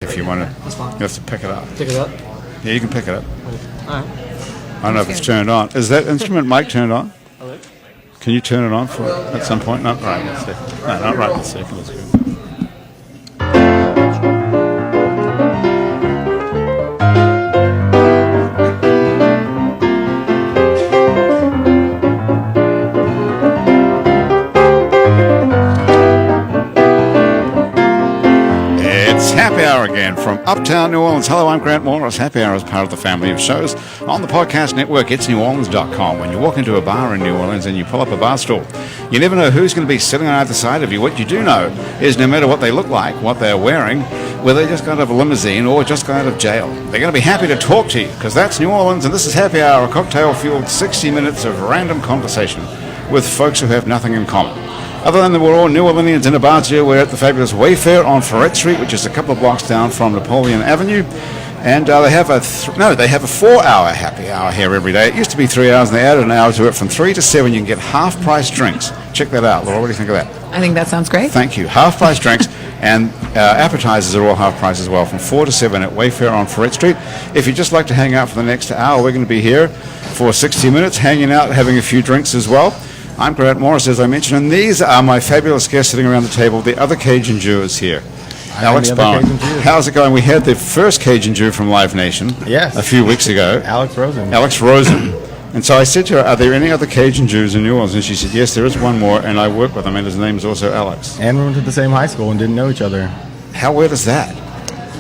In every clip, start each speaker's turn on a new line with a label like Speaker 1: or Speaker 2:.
Speaker 1: If you want to,
Speaker 2: That's fine.
Speaker 1: you have to pick it up.
Speaker 2: Pick it up.
Speaker 1: Yeah, you can pick it up.
Speaker 2: All right.
Speaker 1: I don't know if it's turned on. Is that instrument mic turned on? Can you turn it on for at some point? Not right this second. No, not right this second. That's good. Happy Hour again from Uptown New Orleans. Hello, I'm Grant Morris. Happy Hour is part of the family of shows on the podcast network. It's neworleans.com. When you walk into a bar in New Orleans and you pull up a bar stool, you never know who's going to be sitting on either side of you. What you do know is no matter what they look like, what they're wearing, whether they just got out of a limousine or just got out of jail, they're going to be happy to talk to you because that's New Orleans and this is Happy Hour, a cocktail-fueled 60 minutes of random conversation with folks who have nothing in common. Other than that, we're all New Orleanians in a bar here. We're at the fabulous Wayfair on Ferret Street, which is a couple of blocks down from Napoleon Avenue. And they have a 4-hour happy hour here every day. It used to be 3 hours, and they added an hour to it. From 3 to 7, you can get half-price drinks. Check that out, Laura. What do you think of that?
Speaker 3: I think that sounds great.
Speaker 1: Thank you. Half-price drinks, and appetizers are all half-price as well, from 4 to 7 at Wayfair on Ferret Street. If you'd just like to hang out for the next hour, we're going to be here for 60 minutes, hanging out, having a few drinks as well. I'm Grant Morris, as I mentioned, and these are my fabulous guests sitting around the table, the other Cajun Jew is here. Alex Bowen. How's it going? We had the first Cajun Jew from Live Nation a few weeks ago.
Speaker 4: Alex Rosen.
Speaker 1: And so I said to her, are there any other Cajun Jews in New Orleans? And she said, yes, there is one more, and I work with him, and his name is also Alex.
Speaker 4: And we went to the same high school and didn't know each other.
Speaker 1: How weird is that?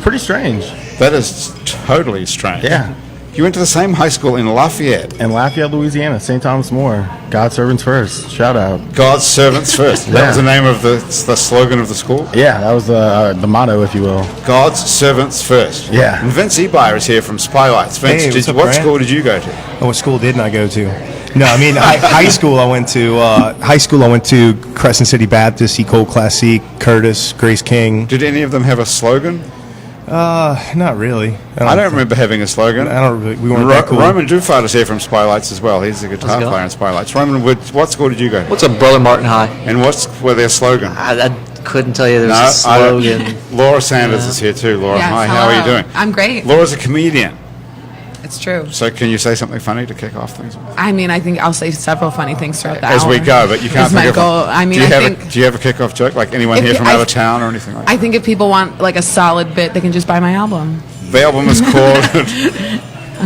Speaker 4: Pretty strange.
Speaker 1: That is totally strange.
Speaker 4: Yeah.
Speaker 1: You went to the same high school in Lafayette.
Speaker 4: In Lafayette, Louisiana, St. Thomas More. God's servants first. Shout out.
Speaker 1: God's servants first. That was the name of the slogan of the school?
Speaker 4: Yeah, that was the motto, if you will.
Speaker 1: God's servants first.
Speaker 4: Yeah.
Speaker 1: And Vince Ebeyer is here from Spylights. Vince,
Speaker 5: Hey,
Speaker 1: what school did you go to?
Speaker 5: Oh, what school didn't I go to? No, I mean high school. I went to Crescent City Baptist, Ecole Classique, Curtis, Grace King.
Speaker 1: Did any of them have a slogan?
Speaker 5: Not really.
Speaker 1: I don't remember having a slogan.
Speaker 5: We weren't that cool.
Speaker 1: Roman Dufart is here from Spylights as well. He's a guitar player in Spylights. Roman, what school did you go to?
Speaker 2: What's up, Brother Martin High?
Speaker 1: And what's their slogan?
Speaker 2: I couldn't tell you there was a slogan.
Speaker 1: Laura Sanders is here too. Laura,
Speaker 3: Yes,
Speaker 1: hi, how are you doing?
Speaker 3: I'm great.
Speaker 1: Laura's a comedian.
Speaker 3: It's true.
Speaker 1: So can you say something funny to kick off things?
Speaker 3: I mean, I think I'll say several funny things throughout the hour.
Speaker 1: As we go, but you can't
Speaker 3: That's my
Speaker 1: think of
Speaker 3: goal. I mean,
Speaker 1: do you have a kickoff joke? Like anyone here from out of town or anything like that?
Speaker 3: I think if people want like a solid bit, they can just buy my album.
Speaker 1: The album is called...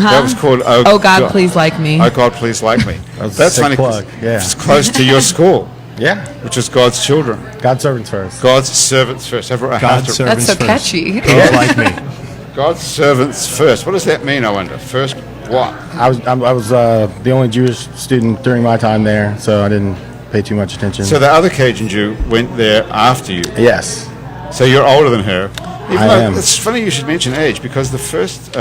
Speaker 1: That was called
Speaker 3: Oh God, Please Like Me.
Speaker 1: Oh God, Please Like Me.
Speaker 4: That's
Speaker 1: funny.
Speaker 4: Plug. Yeah.
Speaker 1: It's close to your school.
Speaker 4: Yeah.
Speaker 1: Which is God's children.
Speaker 4: God's servants first.
Speaker 1: God's servants first.
Speaker 5: God's servants
Speaker 3: That's so
Speaker 5: first.
Speaker 3: catchy.
Speaker 5: God's like me.
Speaker 1: God's servants first. What does that mean, I wonder? First what?
Speaker 4: I was the only Jewish student during my time there, so I didn't pay too much attention.
Speaker 1: So the other Cajun Jew went there after you.
Speaker 4: Yes.
Speaker 1: So you're older than her.
Speaker 4: I am.
Speaker 1: It's funny you should mention age because the first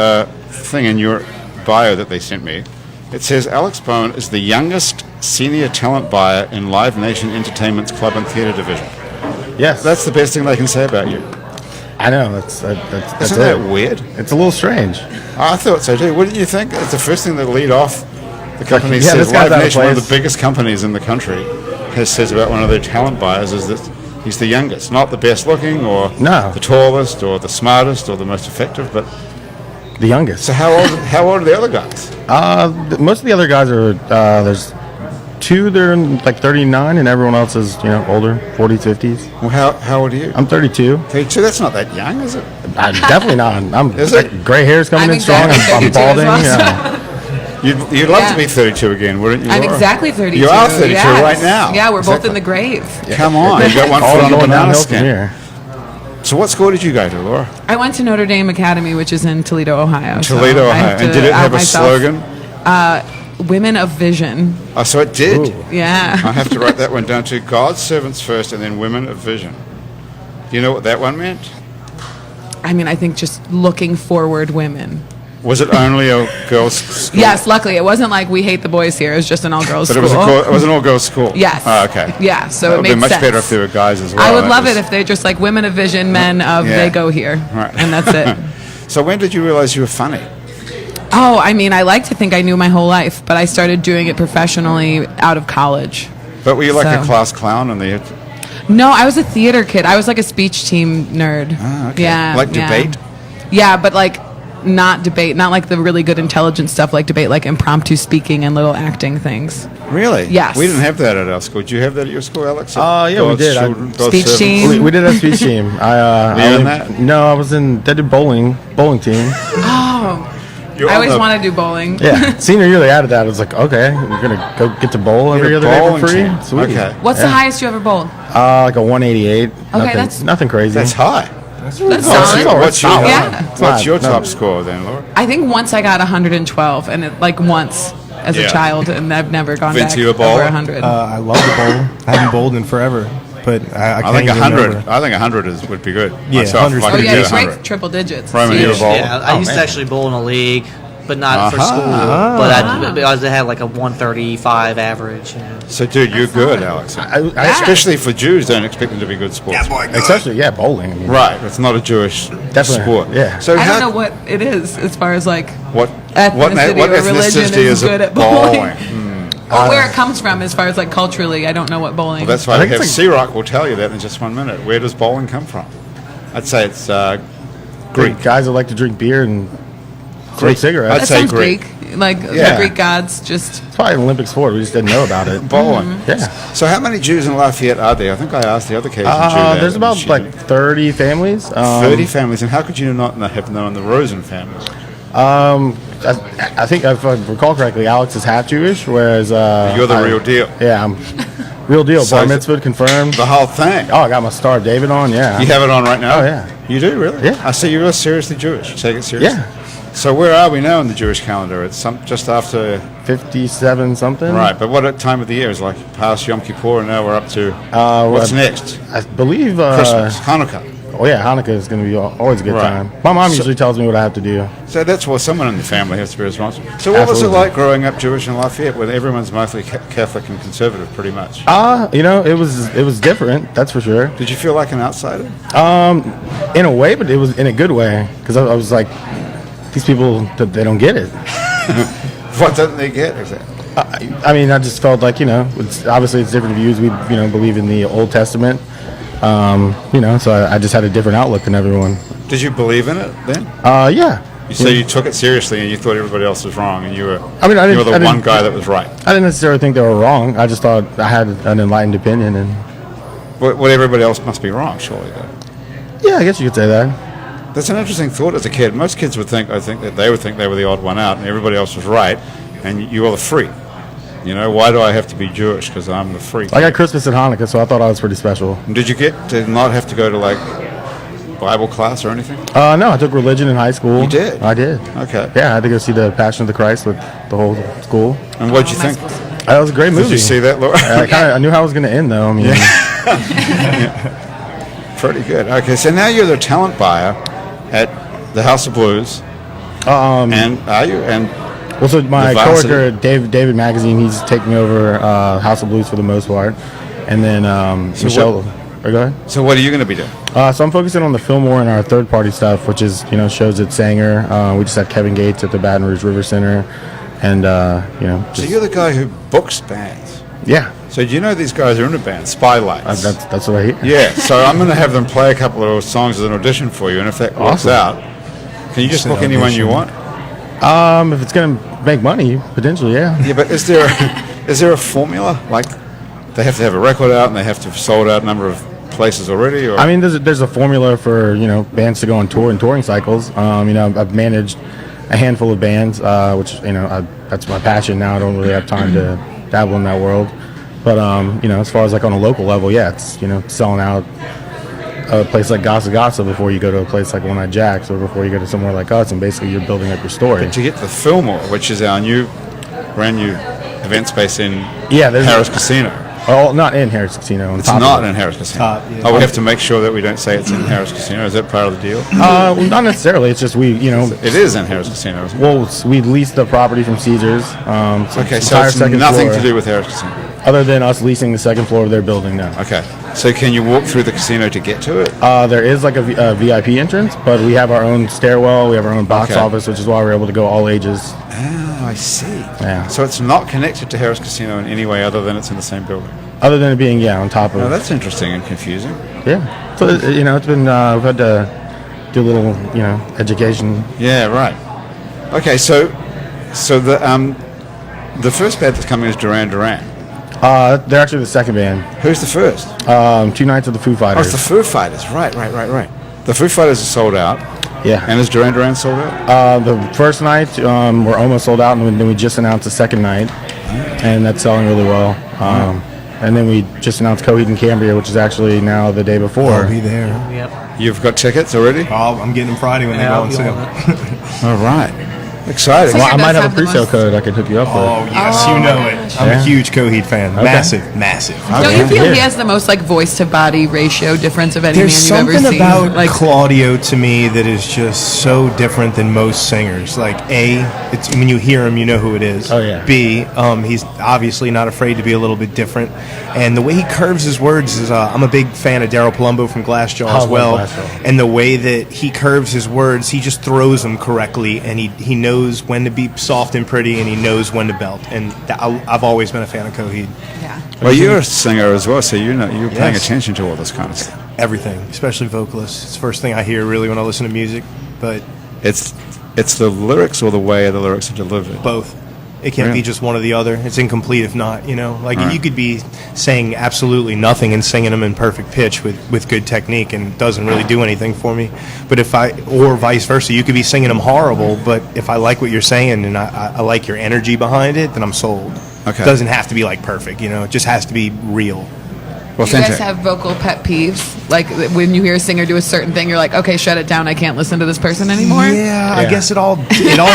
Speaker 1: thing in your bio that they sent me, it says Alex Bowen is the youngest senior talent buyer in Live Nation Entertainment's club and theater division.
Speaker 4: Yes.
Speaker 1: That's the best thing they can say about you.
Speaker 4: I know. That's
Speaker 1: Isn't that weird?
Speaker 4: It's a little strange.
Speaker 1: I thought so too. Wouldn't you think? It's the first thing that lead off the company
Speaker 4: Yeah,
Speaker 1: says.
Speaker 4: this guy's
Speaker 1: Live
Speaker 4: out of
Speaker 1: Nation, one of
Speaker 4: place.
Speaker 1: the biggest companies in the country, says about one of their talent buyers is that he's the youngest, not the best looking or the tallest or the smartest or the most effective, but
Speaker 4: the youngest.
Speaker 1: So how old are the other guys?
Speaker 4: Most of the other guys are there's two that are like 39, and everyone else is older, 40s, 50s.
Speaker 1: Well, how old are you?
Speaker 4: I'm 32.
Speaker 1: 32. That's not that young, is it?
Speaker 4: Definitely not.
Speaker 1: Is it?
Speaker 4: Gray hair's coming in strong. I'm balding.
Speaker 1: You'd love to be 32 again, wouldn't you,
Speaker 3: I'm
Speaker 1: Laura?
Speaker 3: exactly 32.
Speaker 1: You are 32 right now.
Speaker 3: Yeah, we're both in the grave.
Speaker 1: Come on, you got one foot on the banana skin.
Speaker 4: Here.
Speaker 1: So what school did you go to, Laura?
Speaker 3: I went to Notre Dame Academy, which is in Toledo, Ohio.
Speaker 1: Toledo, Ohio. And did it have a slogan?
Speaker 3: Women of Vision.
Speaker 1: Oh, so it did?
Speaker 4: Ooh.
Speaker 3: Yeah.
Speaker 1: I have to write that one down too. God's servants first and then women of vision. Do you know what that one meant?
Speaker 3: I mean, I think just looking forward women.
Speaker 1: Was it only a girls' school?
Speaker 3: Yes, luckily. It wasn't like we hate the boys here. It was just an all-girls school.
Speaker 1: But it was an all-girls school?
Speaker 3: Yes.
Speaker 1: Oh, okay.
Speaker 3: Yeah, so
Speaker 1: it
Speaker 3: it
Speaker 1: would
Speaker 3: made
Speaker 1: be much
Speaker 3: sense.
Speaker 1: better if there were guys as well.
Speaker 3: I would love it if they're just like women of vision, men of they go here.
Speaker 1: Right.
Speaker 3: And that's it.
Speaker 1: So when did you realize you were funny?
Speaker 3: Oh, I mean, I like to think I knew my whole life, but I started doing it professionally out of college.
Speaker 1: But were you like a class clown in the...
Speaker 3: No, I was a theater kid. I was like a speech team nerd.
Speaker 1: Ah, okay.
Speaker 3: Yeah.
Speaker 1: Like debate?
Speaker 3: Yeah, but like not debate, not like the really good intelligent stuff like debate, like impromptu speaking and little acting things.
Speaker 1: Really?
Speaker 3: Yes.
Speaker 1: We didn't have that at our school. Did you have that at your school, Alex?
Speaker 4: Yeah, we
Speaker 1: God's
Speaker 4: did.
Speaker 1: children, God's
Speaker 3: Speech
Speaker 1: servants?
Speaker 3: team.
Speaker 4: We did a speech team.
Speaker 1: Were you in that?
Speaker 4: No, I was in. I did bowling team.
Speaker 3: Oh,
Speaker 1: You're
Speaker 3: I
Speaker 1: on
Speaker 3: always
Speaker 1: the-
Speaker 3: want to do bowling.
Speaker 4: Yeah, senior year they added that. I was like, okay, we're gonna go get to bowl every
Speaker 1: You're a
Speaker 4: other day
Speaker 1: bowling
Speaker 4: for free.
Speaker 1: team.
Speaker 4: Sweet.
Speaker 1: Okay.
Speaker 3: What's the highest you ever bowled?
Speaker 4: Like a 188.
Speaker 3: that's-
Speaker 4: nothing crazy.
Speaker 1: That's high.
Speaker 3: That's
Speaker 1: What's
Speaker 3: solid.
Speaker 1: your, what's your,
Speaker 4: solid.
Speaker 3: Yeah.
Speaker 1: what's your
Speaker 4: No.
Speaker 1: top score then, Laura?
Speaker 3: I think once I got 112, and it, like once as
Speaker 1: Yeah.
Speaker 3: a child, and I've never gone
Speaker 1: Vince,
Speaker 3: back
Speaker 1: you a
Speaker 3: over
Speaker 1: bowler?
Speaker 3: 100.
Speaker 5: I love to bowl. I haven't bowled in forever, but I
Speaker 1: I
Speaker 5: can't
Speaker 1: think
Speaker 5: even
Speaker 1: 100.
Speaker 5: remember.
Speaker 1: I think 100 would be good.
Speaker 5: Yeah,
Speaker 1: Myself,
Speaker 5: 100 's
Speaker 1: if I
Speaker 3: oh
Speaker 1: could
Speaker 3: yeah,
Speaker 1: do
Speaker 3: you
Speaker 1: 100.
Speaker 3: break triple digits.
Speaker 1: Roman, you're a
Speaker 3: Huge.
Speaker 1: bowler?
Speaker 2: Yeah, I used
Speaker 4: man.
Speaker 2: to actually bowl in a league, but not for
Speaker 1: Uh-huh.
Speaker 2: school. But I had like a 135 average. You know.
Speaker 1: So, dude, you're good, Alex. Especially for Jews, don't expect them to be good sports.
Speaker 4: Especially, bowling. I mean,
Speaker 1: Right, it's not a Jewish
Speaker 4: Definitely,
Speaker 1: sport.
Speaker 4: yeah.
Speaker 1: So
Speaker 3: I
Speaker 1: how,
Speaker 3: don't know what it is as far as like
Speaker 1: what
Speaker 3: ethnicity
Speaker 1: what
Speaker 3: or religion
Speaker 1: ethnicity
Speaker 3: is
Speaker 1: is
Speaker 3: good
Speaker 1: it
Speaker 3: at bowling.
Speaker 1: bowling?
Speaker 3: Or where it comes from as far as like culturally. I don't know what bowling.
Speaker 1: Well, that's why
Speaker 4: I
Speaker 1: I
Speaker 4: think
Speaker 1: have
Speaker 4: it's
Speaker 1: C-Rock will tell you that in just 1 minute. Where does bowling come from? I'd say it's Greek.
Speaker 4: Guys that like to drink beer and smoke
Speaker 1: Greek.
Speaker 4: cigarettes.
Speaker 1: I'd
Speaker 3: that
Speaker 1: say
Speaker 3: sounds
Speaker 1: Greek.
Speaker 3: Greek. Like
Speaker 1: Yeah.
Speaker 3: the Greek gods just.
Speaker 4: It's probably an Olympic sport. We just didn't know about it.
Speaker 1: Bowling.
Speaker 4: Yeah.
Speaker 1: So how many Jews in Lafayette are there? I think I asked the other Cajun Jew that.
Speaker 4: There's
Speaker 1: and
Speaker 4: about
Speaker 1: she
Speaker 4: like
Speaker 1: didn't.
Speaker 4: 30 families.
Speaker 1: 30 families. And how could you not have known the Rosen family?
Speaker 4: I think if I recall correctly, Alex is half Jewish, whereas
Speaker 1: You're the real deal.
Speaker 4: Yeah, I'm real deal.
Speaker 1: So
Speaker 4: Bar
Speaker 1: is it-
Speaker 4: mitzvah confirmed.
Speaker 1: The whole thing.
Speaker 4: Oh, I got my Star of David on. Yeah.
Speaker 1: You have it on right now?
Speaker 4: Oh, yeah.
Speaker 1: You do, really?
Speaker 4: Yeah.
Speaker 1: I see you're seriously Jewish. You take it seriously?
Speaker 4: Yeah.
Speaker 1: So where are we now in the Jewish calendar? It's just after...
Speaker 4: 57 something.
Speaker 1: Right, but what time of the year? Is like past Yom Kippur and now we're up to...
Speaker 4: well,
Speaker 1: what's next?
Speaker 4: I believe
Speaker 1: Christmas, Hanukkah.
Speaker 4: Oh yeah, Hanukkah is going to be always a good
Speaker 1: Right.
Speaker 4: time. My mom
Speaker 1: So-
Speaker 4: usually tells me what I have to do.
Speaker 1: So that's what someone in the family has to be responsible. So what was it
Speaker 4: Absolutely.
Speaker 1: like growing up Jewish in Lafayette, where everyone's mostly Catholic and conservative, pretty much?
Speaker 4: It was different. That's for sure.
Speaker 1: Did you feel like an outsider?
Speaker 4: In a way, but it was in a good way because I was like, these people they don't get it.
Speaker 1: What don't they get exactly?
Speaker 4: I mean, I just felt like obviously it's different views. We believe in the Old Testament. So I just had a different outlook than everyone.
Speaker 1: Did you believe in it then?
Speaker 4: Yeah.
Speaker 1: So you took it seriously and you thought everybody else was wrong, and you were
Speaker 4: I mean, I
Speaker 1: you
Speaker 4: didn't-
Speaker 1: were
Speaker 4: I
Speaker 1: the one
Speaker 4: didn't-
Speaker 1: guy that was right.
Speaker 4: I didn't necessarily think they were wrong. I just thought I had an enlightened opinion, and
Speaker 1: But everybody else must be wrong, surely, though.
Speaker 4: yeah, I guess you could say that.
Speaker 1: That's an interesting thought as a kid. Most kids would think, that they would think they were the odd one out, and everybody else was right, and you were the freak. Why do I have to be Jewish? Because I'm the freak.
Speaker 4: I got Christmas and Hanukkah, so I thought I was pretty special.
Speaker 1: And did you get to not have to go to like Bible class or anything?
Speaker 4: No, I took religion in high school.
Speaker 1: You did?
Speaker 4: I did.
Speaker 1: Okay.
Speaker 4: Yeah, I had to go see the Passion of the Christ with the whole school.
Speaker 1: And what did you
Speaker 3: Am I
Speaker 1: think?
Speaker 3: supposed to-
Speaker 4: That was a great movie.
Speaker 1: Did you see that, Laura?
Speaker 4: I knew how it was going to end, though. I mean,
Speaker 1: Pretty good. Okay, so now you're the talent buyer at the House of Blues. And are you? And
Speaker 4: well, so my
Speaker 1: The Varsity.
Speaker 4: coworker David Magazine, he's taking over House of Blues for the most part, and then Michelle. Or go ahead.
Speaker 1: so what are you going to be doing?
Speaker 4: So I'm focusing on the Fillmore and our third-party stuff, which is shows at Sanger. We just had Kevin Gates at the Baton Rouge River Center, and
Speaker 1: So you're the guy who books bands.
Speaker 4: yeah,
Speaker 1: So do you know these guys are in a band, Spylights?
Speaker 4: that's what I hear.
Speaker 1: Yeah, so I'm going to have them play a couple of those songs as an audition for you, and if that works
Speaker 4: Awesome.
Speaker 1: out, can you just
Speaker 5: Just an
Speaker 1: book anyone you
Speaker 5: audition.
Speaker 1: want?
Speaker 4: If it's gonna make money, potentially, yeah.
Speaker 1: Yeah, but is there a formula? Like, they have to have a record out and they have to have sold out a number of places already? Or
Speaker 4: I mean, there's a formula for bands to go on tour and touring cycles. I've managed a handful of bands, which that's my passion now. I don't really have time to dabble in that world, but as far as like on a local level, yeah, it's selling out a place like Gossa before you go to a place like One Eye Jacks, or before you go to somewhere like us, and basically you're building up your story.
Speaker 1: to get the Fillmore, which is our brand new event space in
Speaker 4: There's
Speaker 1: Harris Casino.
Speaker 4: Oh, not in Harris Casino. On
Speaker 1: It's
Speaker 4: top
Speaker 1: not
Speaker 4: of it.
Speaker 1: in Harris Casino.
Speaker 5: Yeah.
Speaker 1: Oh, we have to make sure that we don't say it's in Harris Casino. Is that part of the deal?
Speaker 4: Not necessarily. It's just
Speaker 1: It is in Harris Casino, isn't it?
Speaker 4: well, we leased the property from Caesars.
Speaker 1: Okay, so
Speaker 4: entire
Speaker 1: it's
Speaker 4: second
Speaker 1: nothing
Speaker 4: floor,
Speaker 1: to do with Harris Casino.
Speaker 4: other than us leasing the second floor of their building now.
Speaker 1: Okay, so can you walk through the casino to get to it?
Speaker 4: There is like a VIP entrance, but we have our own stairwell. We have our own box
Speaker 1: Okay.
Speaker 4: office, which is why we're able to go all ages.
Speaker 1: Oh, I see.
Speaker 4: Yeah.
Speaker 1: So it's not connected to Harris Casino in any way other than it's in the same building.
Speaker 4: Other than it being on top of.
Speaker 1: Oh, that's interesting and confusing.
Speaker 4: Yeah. So it's been we've had to do a little, education.
Speaker 1: Yeah, right. Okay, so the first band that's coming is Duran Duran.
Speaker 4: They're actually the second band.
Speaker 1: Who's the first?
Speaker 4: 2 nights of the Foo
Speaker 1: Oh,
Speaker 4: Fighters.
Speaker 1: it's the Foo Fighters. Right. The Foo Fighters are sold out.
Speaker 4: Yeah.
Speaker 1: And is Duran Duran sold out?
Speaker 4: The first night, we're almost sold out, and then we just announced the second night, and that's selling really well. And then we just announced Coheed and Cambria, which is actually now the day before.
Speaker 5: I'll be there.
Speaker 2: Yep.
Speaker 1: You've got tickets already?
Speaker 5: Oh, I'm getting them Friday when they go on sale.
Speaker 1: All right. Exciting.
Speaker 3: So
Speaker 4: Well, I
Speaker 3: does
Speaker 4: might have
Speaker 3: have
Speaker 4: a
Speaker 3: the
Speaker 4: pre-sale
Speaker 3: most-
Speaker 4: code I can hook you up with.
Speaker 5: Oh, yes, you know it. I'm a huge Coheed fan.
Speaker 4: Okay.
Speaker 5: Massive.
Speaker 3: Don't you feel
Speaker 4: Yeah.
Speaker 3: he has the most like voice to body ratio difference of any
Speaker 5: There's
Speaker 3: man you've ever
Speaker 5: something
Speaker 3: seen?
Speaker 5: about
Speaker 3: Like,
Speaker 5: Claudio to me that is just so different than most singers. Like it's when you hear him, you know who it is.
Speaker 4: Oh, yeah.
Speaker 5: B, he's obviously not afraid to be a little bit different, and the way he curves his words is. I'm a big fan of Daryl Palumbo from Glassjaw
Speaker 4: I
Speaker 5: as
Speaker 4: love
Speaker 5: well,
Speaker 4: Glassjaw.
Speaker 5: and the way that he curves his words, he just throws them correctly, and he knows when to be soft and pretty, and he knows when to belt. And I've always been a fan of Coheed.
Speaker 3: yeah.
Speaker 1: Well, you're a singer as well, so you're paying
Speaker 5: Yes.
Speaker 1: attention to all this kind of stuff.
Speaker 5: Everything, especially vocalists. It's the first thing I hear really when I listen to music, but
Speaker 1: It's the lyrics or the way the lyrics are delivered.
Speaker 5: both. It can't
Speaker 1: Really?
Speaker 5: be just one or the other. It's incomplete if not, Like
Speaker 1: Right.
Speaker 5: you could be saying absolutely nothing and singing them in perfect pitch with good technique, and it doesn't really do anything for me. But or vice versa, you could be singing them horrible, but if I like what you're saying and I like your energy behind it, then I'm sold.
Speaker 1: Okay.
Speaker 5: It doesn't have to be like perfect, It just has to be real.
Speaker 3: You
Speaker 1: Authentic.
Speaker 3: guys have vocal pet peeves? Like when you hear a singer do a certain thing, you're like, okay, shut it down. I can't listen to this person anymore.
Speaker 5: Yeah, I
Speaker 4: Yeah.
Speaker 5: guess it all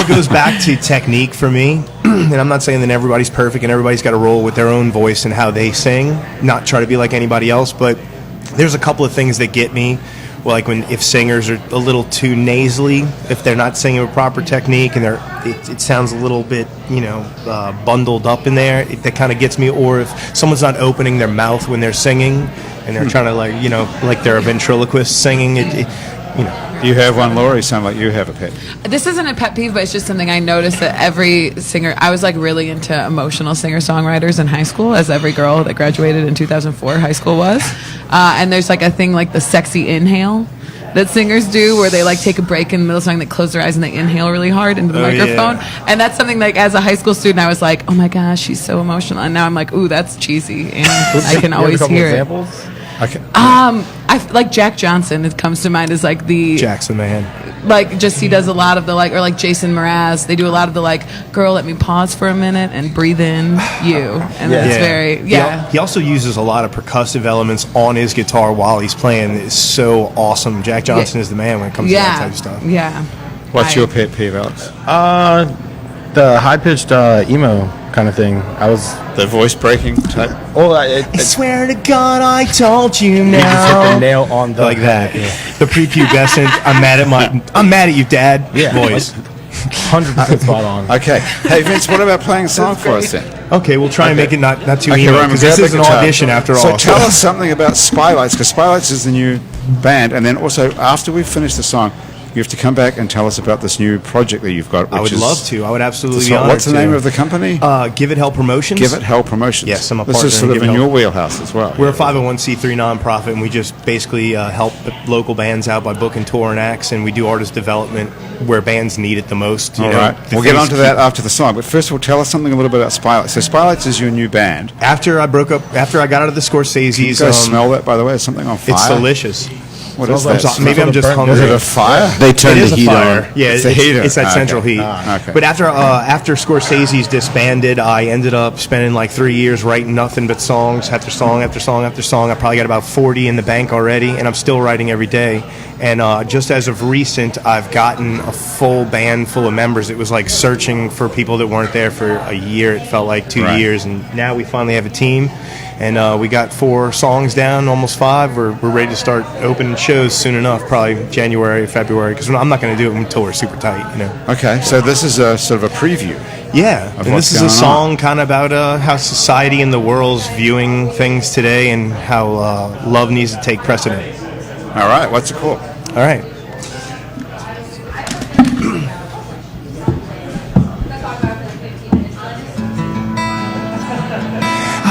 Speaker 5: goes back to technique for me. And I'm not saying that everybody's perfect and everybody's got to roll with their own voice and how they sing, not try to be like anybody else. But there's a couple of things that get me. Well, like if singers are a little too nasally, if they're not singing with proper technique and it sounds a little bit, bundled up in there, that kind of gets me. Or if someone's not opening their mouth when they're singing and they're trying to like they're a ventriloquist singing,
Speaker 1: You have one, Laura. You sound like you have a pet.
Speaker 3: This isn't a pet peeve, but it's just something I noticed that every singer, I was like really into emotional singer-songwriters in high school, as every girl that graduated in 2004 high school was. And there's like a thing like the sexy inhale that singers do where they like take a break in the middle of the song, they close their eyes and they inhale really hard into the microphone.
Speaker 5: Yeah.
Speaker 3: And that's something like as a high school student, I was like, oh my gosh, she's so emotional. And now I'm like, ooh, that's cheesy. And I can
Speaker 4: You have a
Speaker 3: always
Speaker 4: couple
Speaker 3: hear it.
Speaker 4: examples?
Speaker 1: Okay.
Speaker 3: Like Jack Johnson, it comes to mind as like the
Speaker 5: Jackson, man.
Speaker 3: like just he does a lot of the like, or like Jason Mraz, they do a lot of the like, girl, let me pause for a minute and breathe in you, and it's very
Speaker 5: He also uses a lot of percussive elements on his guitar while he's playing. It's so awesome. Jack Johnson is the man when it comes to that type of stuff.
Speaker 3: Yeah.
Speaker 1: What's your pet peeve, Alex?
Speaker 4: The high-pitched emo kind of thing.
Speaker 1: The voice breaking type.
Speaker 4: Well,
Speaker 5: I swear to God, I told you
Speaker 4: You just hit
Speaker 5: now.
Speaker 4: the nail on the
Speaker 5: Like that.
Speaker 4: Yeah.
Speaker 5: The prepubescent. I'm mad at you, Dad.
Speaker 4: Yeah.
Speaker 5: Voice.
Speaker 4: 100% spot on.
Speaker 1: Okay. Hey, Vince, what about playing a song for us then?
Speaker 5: Okay, we'll try and make it not too
Speaker 1: Okay,
Speaker 5: emo
Speaker 1: Roman,
Speaker 5: because
Speaker 1: grab
Speaker 5: this
Speaker 1: the
Speaker 5: is an
Speaker 1: guitar.
Speaker 5: audition after all.
Speaker 1: So tell us something about Spylights, because Spylights is the new band, and then also after we finish the song, you have to come back and tell us about this new project that you've got. Which
Speaker 5: I would
Speaker 1: is
Speaker 5: love to. I would absolutely be
Speaker 1: So
Speaker 5: honored
Speaker 1: what's the
Speaker 5: to.
Speaker 1: name of the company?
Speaker 5: Give It Hell Promotions.
Speaker 1: Give It Hell Promotions.
Speaker 5: Yes, I'm a
Speaker 1: This
Speaker 5: partner
Speaker 1: is
Speaker 5: in
Speaker 1: sort of
Speaker 5: Give It
Speaker 1: in
Speaker 5: Hell.
Speaker 1: your wheelhouse as well.
Speaker 5: We're a 501c3 nonprofit, and we just basically help local bands out by booking tour and acts, and we do artist development where bands need it the most. You
Speaker 1: All
Speaker 5: know,
Speaker 1: right.
Speaker 5: the
Speaker 1: We'll get
Speaker 5: things
Speaker 1: onto that after the song. But first of all, tell us something a little bit about Spylights. So Spylights is your new band.
Speaker 5: After I got out of the Scorsese's,
Speaker 1: You guys smell that, by the way? Is something on fire?
Speaker 5: it's delicious.
Speaker 1: What is
Speaker 4: Smells
Speaker 1: that?
Speaker 4: like-
Speaker 5: Maybe I'm just
Speaker 4: Is it
Speaker 5: hungry.
Speaker 1: Is it a fire?
Speaker 6: They turn
Speaker 5: It
Speaker 6: the
Speaker 5: is a
Speaker 6: heat
Speaker 5: fire.
Speaker 6: on.
Speaker 5: Yeah,
Speaker 1: It's the heater.
Speaker 5: It's that
Speaker 1: Okay.
Speaker 5: central heat.
Speaker 1: Okay.
Speaker 5: But after Scorsese's disbanded, I ended up spending like 3 years writing nothing but songs after song after song after song. I probably got about 40 in the bank already, and I'm still writing every day. And just as of recent, I've gotten a full band full of members. It was like searching for people that weren't there for a year. It felt like 2
Speaker 1: Right.
Speaker 5: years, and now we finally have a team. And we got 4 songs down, almost 5. We're ready to start opening shows soon enough, probably January, February, because I'm not going to do it until we're super tight,
Speaker 1: Okay, so this is a sort of a preview.
Speaker 5: Yeah,
Speaker 1: Of
Speaker 5: and
Speaker 1: what's
Speaker 5: this is
Speaker 1: going
Speaker 5: a
Speaker 1: on.
Speaker 5: song kind of about how society and the world's viewing things today and how love needs to take precedent.
Speaker 1: All right, what's it called?
Speaker 5: All right.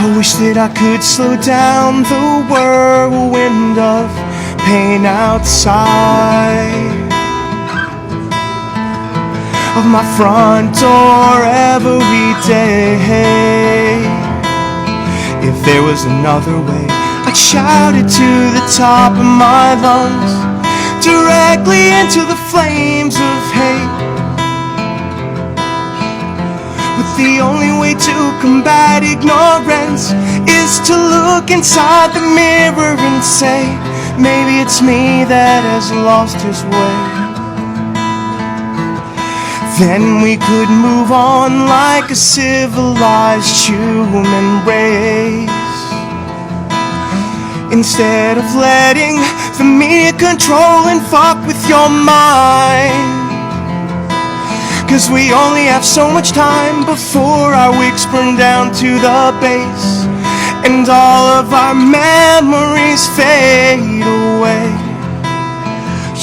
Speaker 5: I wish that I could slow down the whirlwind of pain outside. of my front door every day. If there was another way, I'd shout it to the top of my lungs, directly into the flames of hate. But the only way to combat ignorance is to look inside the mirror and say, maybe it's me that has lost his way. Then we could move on like a civilized human race, instead of letting the media control and fuck with your mind. 'Cause we only have so much time before our wicks burn down to the base and all of our memories fade away.